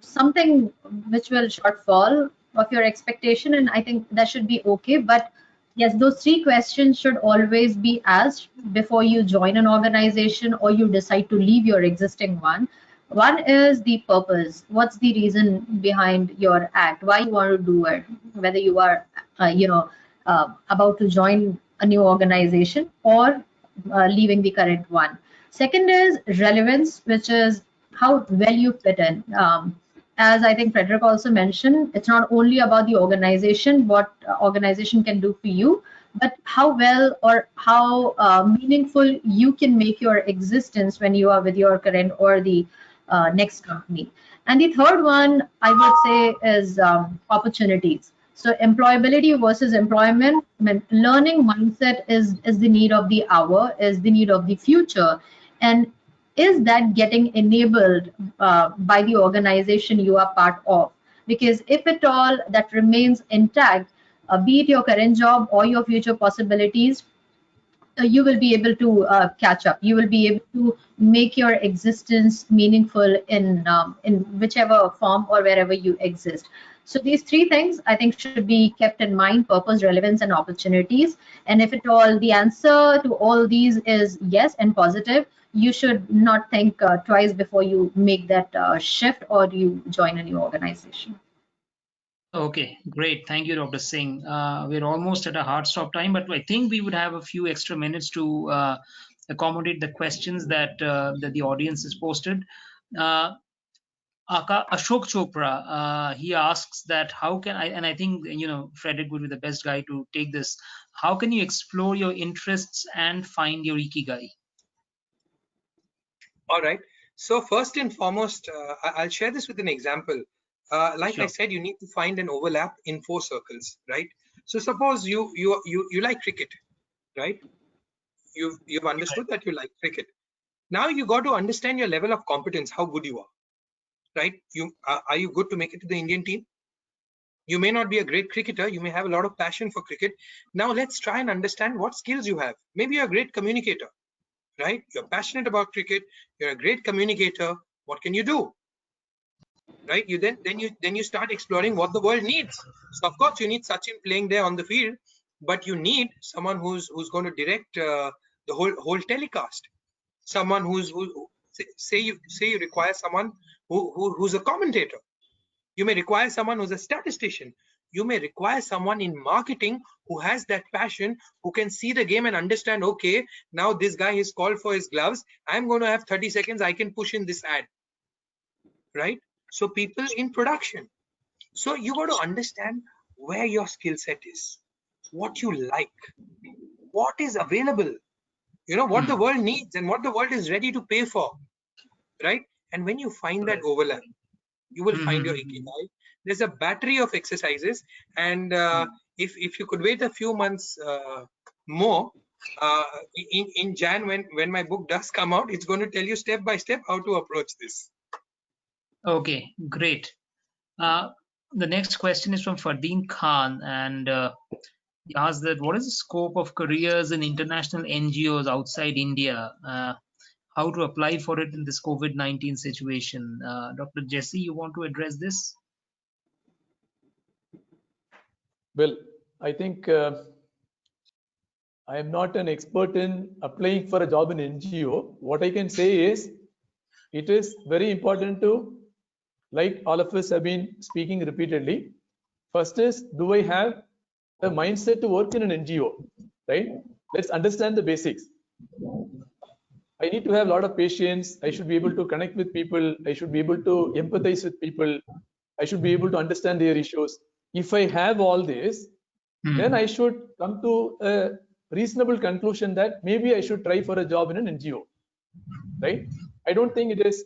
something which will shortfall of your expectation, and I think that should be okay. But yes, those three questions should always be asked before you join an organization or you decide to leave your existing one. One is the purpose. What's the reason behind your act? Why you want to do it? Whether you are, about to join a new organization or leaving the current one. Second is relevance, which is how well you fit in. As I think Frederick also mentioned, it's not only about the organization, what organization can do for you, but how well or how meaningful you can make your existence when you are with your current or the next company. And the third one, I would say, is opportunities. So employability versus employment. I mean, learning mindset is the need of the hour, is the need of the future, and is that getting enabled by the organization you are part of? Because if at all that remains intact, be it your current job or your future possibilities, you will be able to catch up. You will be able to make your existence meaningful in whichever form or wherever you exist. So these three things I think should be kept in mind: purpose, relevance, and opportunities. And if at all the answer to all these is yes and positive, you should not think twice before you make that shift or you join a new organization. Okay, great. Thank you, Dr. Singh. We're almost at a hard stop time, but I think we would have a few extra minutes to accommodate the questions that the audience has posted. Uh, Ashok Chopra, he asks that how can I, and I think Frederick would be the best guy to take this. How can you explore your interests and find your ikigai? All right. So first and foremost, I'll share this with an example. Like I Sure. said, you need to find an overlap in 4 circles, right? So suppose you like cricket, right? You've understood that you like cricket. Now you got to understand your level of competence, how good you are, right? Are you good to make it to the Indian team? You may not be a great cricketer. You may have a lot of passion for cricket. Now let's try and understand what skills you have. Maybe you're a great communicator, right? You're passionate about cricket. You're a great communicator. What can you do? Right? You start exploring what the world needs. So of course you need Sachin playing there on the field, but you need someone who's going to direct the whole telecast. Someone who say you require someone who's a commentator. You may require someone who's a statistician. You may require someone in marketing who has that passion, who can see the game and understand, okay, now this guy is called for his gloves. I'm going to have 30 seconds. I can push in this ad, right? So people in production. So you got to understand where your skill set is, what you like, what is available, what the world needs and what the world is ready to pay for, right? And when you find that overlap, you will find your ikigai. There's a battery of exercises, and if you could wait a few months more, in Jan when my book does come out, it's going to tell you step by step how to approach this. Okay, great. The next question is from Fardeen Khan, and he asks that what is the scope of careers in international NGOs outside India? How to apply for it in this COVID-19 situation? Dr. Jesse, you want to address this? Well, I think I am not an expert in applying for a job in NGO. What I can say is it is very important to, like all of us have been speaking repeatedly. First is, do I have a mindset to work in an NGO, right? Let's understand the basics. I need to have a lot of patience. I should be able to connect with people. I should be able to empathize with people. I should be able to understand their issues. If I have all this, then I should come to a reasonable conclusion that maybe I should try for a job in an NGO, right? I don't think it is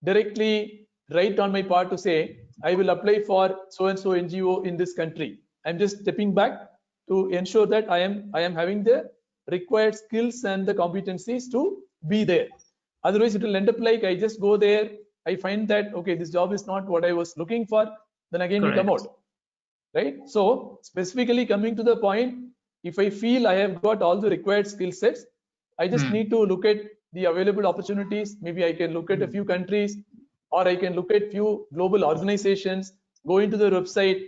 directly right on my part to say I will apply for so and so NGO in this country. I'm just stepping back to ensure that I am having the required skills and the competencies to be there. Otherwise, it will end up like I just go there, I find that okay, this job is not what I was looking for, then again we come out, right? So specifically coming to the point, if I feel I have got all the required skill sets, I just need to look at the available opportunities. Maybe I can look at a few countries, or I can look at few global organizations, go into the website.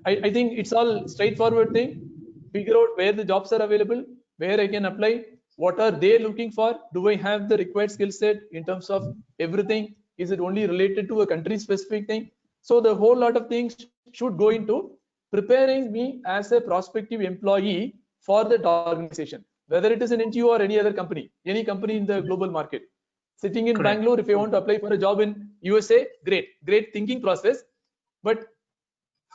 I think it's all straightforward thing. Figure out where the jobs are available, where I can apply, what are they looking for, do I have the required skill set in terms of everything. Is it only related to a country specific thing? So the whole lot of things should go into preparing me as a prospective employee for that organization, whether it is an NGO or any other company, any company in the global market. Sitting in Correct. Bangalore, if I want to apply for a job in USA, great thinking process. But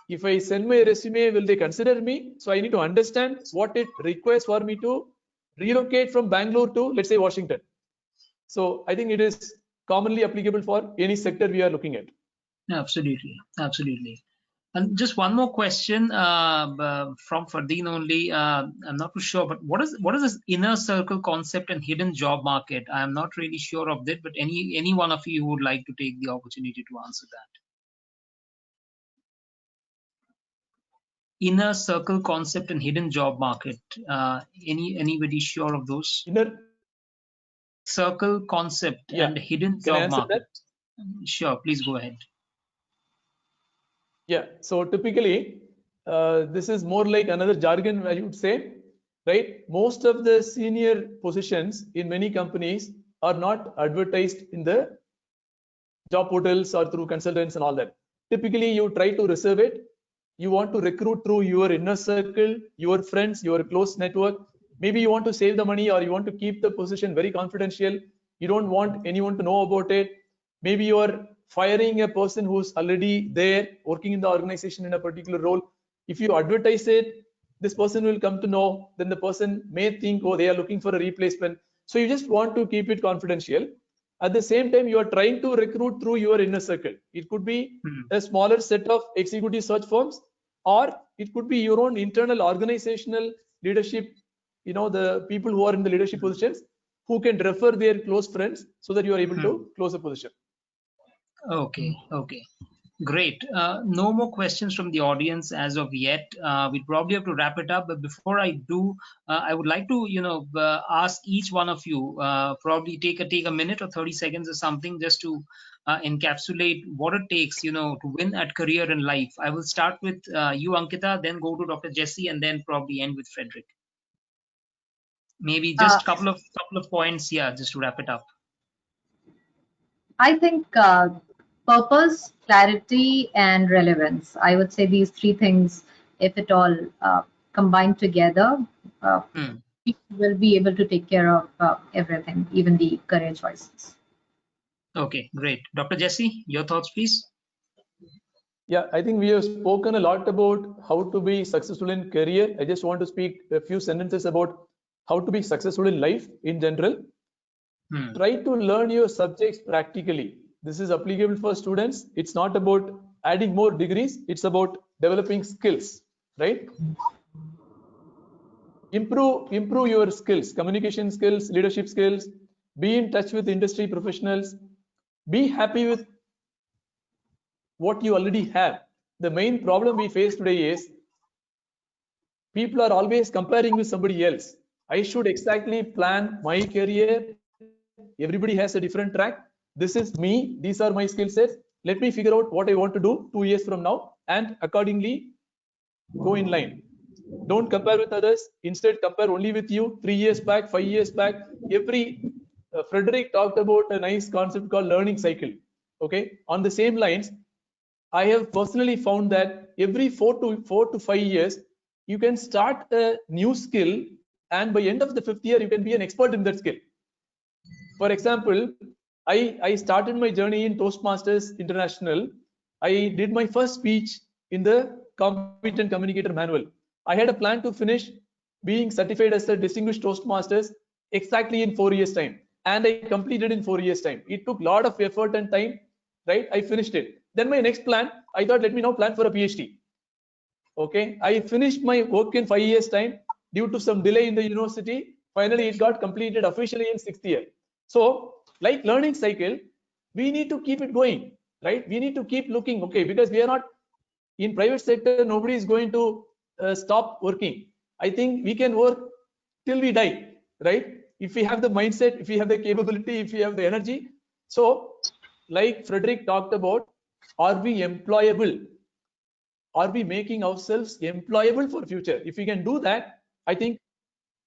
if I send my resume, will they consider me? So I need to understand what it requires for me to relocate from Bangalore to, let's say, Washington. So I think it is commonly applicable for any sector we are looking at. Absolutely, absolutely. And just one more question from Fardeen only. I'm not too sure, but what is this inner circle concept and hidden job market? I am not really sure of that, but any one of you would like to take the opportunity to answer that. Inner circle concept and hidden job market. Anybody sure of those? Inner Circle concept and hidden Can I job answer market. that? Sure, please go ahead. Yeah, so typically, this is more like another jargon, I would say, right? Most of the senior positions in many companies are not advertised in the job portals or through consultants and all that. Typically, you try to reserve it. You want to recruit through your inner circle, your friends, your close network. Maybe you want to save the money or you want to keep the position very confidential. You don't want anyone to know about it. Maybe you are firing a person who's already there working in the organization in a particular role. If you advertise it, this person will come to know, then the person may think, oh, they are looking for a replacement. So you just want to keep it confidential. At the same time, you are trying to recruit through your inner circle. It could be a smaller set of executive search firms, or it could be your own internal organizational leadership, the people who are in the leadership positions who can refer their close friends so that you are able to close a position. Okay, okay. Great. No more questions from the audience as of yet. We'll probably have to wrap it up. But before I do, I would like to, ask each one of you, probably take a minute or 30 seconds or something just to encapsulate what it takes, to win at career and life. I will start with you, Ankita, then go to Dr. Jesse, and then probably end with Frederick. Maybe just couple of points, yeah, just to wrap it up. I think purpose, clarity, and relevance. I would say these three things, if it all combined together, people will be able to take care of everything, even the career choices. Okay, great. Dr. Jesse, your thoughts, please. Yeah, I think we have spoken a lot about how to be successful in career. I just want to speak a few sentences about how to be successful in life in general. Try to learn your subjects practically. This is applicable for students. It's not about adding more degrees. It's about developing skills, right? Improve your skills, communication skills, leadership skills. Be in touch with industry professionals. Be happy with what you already have. The main problem we face today is people are always comparing with somebody else. I should exactly plan my career. Everybody has a different track. This is me. These are my skill sets. Let me figure out what I want to do 2 years from now and accordingly go in line. Don't compare with others. Instead, compare only with you. 3 years back, 5 years back. Frederick talked about a nice concept called learning cycle. Okay. On the same lines, I have personally found that every 4 to 5 years, you can start a new skill, and by end of the 5th year, you can be an expert in that skill. For example, I started my journey in Toastmasters International. I did my first speech in the Competent Communicator Manual. I had a plan to finish being certified as a distinguished Toastmasters exactly in 4 years' time. And I completed in 4 years' time. It took a lot of effort and time, right? I finished it. Then my next plan, I thought, let me now plan for a PhD. Okay, I finished my work in 5 years' time. Due to some delay in the university, finally it got completed officially in 6th year. So, like learning cycle, we need to keep it going, right? We need to keep looking, okay, because we are not in private sector, nobody is going to stop working. I think we can work till we die, right? If we have the mindset, if we have the capability, if we have the energy. So, like Frederick talked about, are we employable? Are we making ourselves employable for future? If we can do that, I think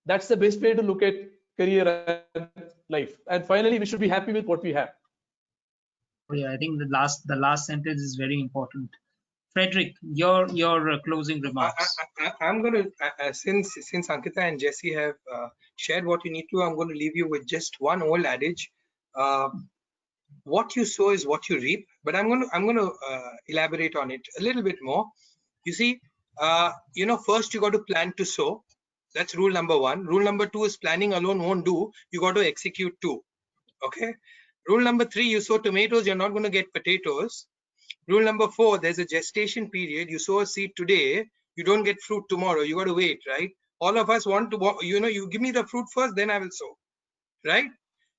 that's the best way to look at career and life. And finally, we should be happy with what we have. Yeah, I think the last sentence is very important. Frederick, your closing remarks. I'm going to, since Ankita and Jesse have shared what you need to, I'm going to leave you with just one old adage. What you sow is what you reap. But I'm going to elaborate on it a little bit more. You see, first you got to plan to sow. That's rule number one. Rule number two is planning alone won't do. You got to execute too. Okay. Rule number three, you sow tomatoes, you're not going to get potatoes. Rule number four, there's a gestation period. You sow a seed today, you don't get fruit tomorrow. You got to wait, right? All of us want to, you give me the fruit first, then I will sow, right?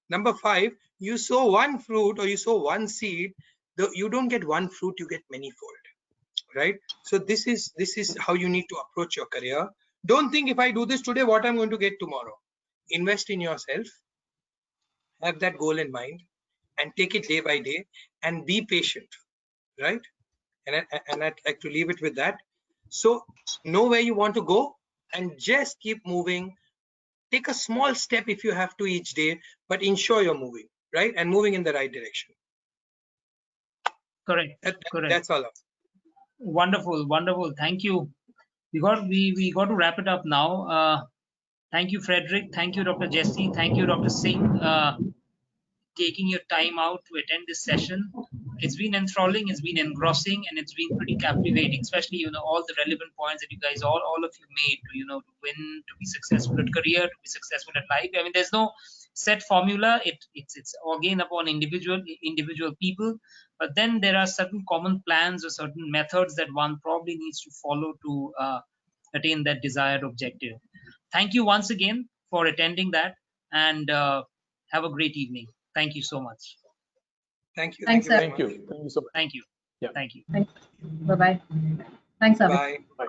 Number five, you sow one fruit or you sow one seed, you don't get one fruit, you get manyfold, right? So this is how you need to approach your career. Don't think if I do this today, what I'm going to get tomorrow. Invest in yourself, have that goal in mind, and take it day by day, and be patient, right? And I'd like to leave it with that. So know where you want to go and just keep moving. Take a small step if you have to each day, but ensure you're moving, right? And moving in the right direction. Correct. That's all. Wonderful. Thank you. We got to wrap it up now. Thank you, Frederick. Thank you, Dr. Jesse. Thank you, Dr. Singh, taking your time out to attend this session. It's been enthralling, it's been engrossing, and it's been pretty captivating, especially, all the relevant points that you guys, all of you made to, to win, to be successful at career, to be successful at life. I mean, there's no set formula. It's again upon individual people, but then there are certain common plans or certain methods that one probably needs to follow to attain that desired objective. Thank you once again for attending that, and have a great evening. Thank you so much. Thank you. Thank you so much. Thank you. Yeah. Thank you. Bye-bye. Thanks, Abhi. Bye.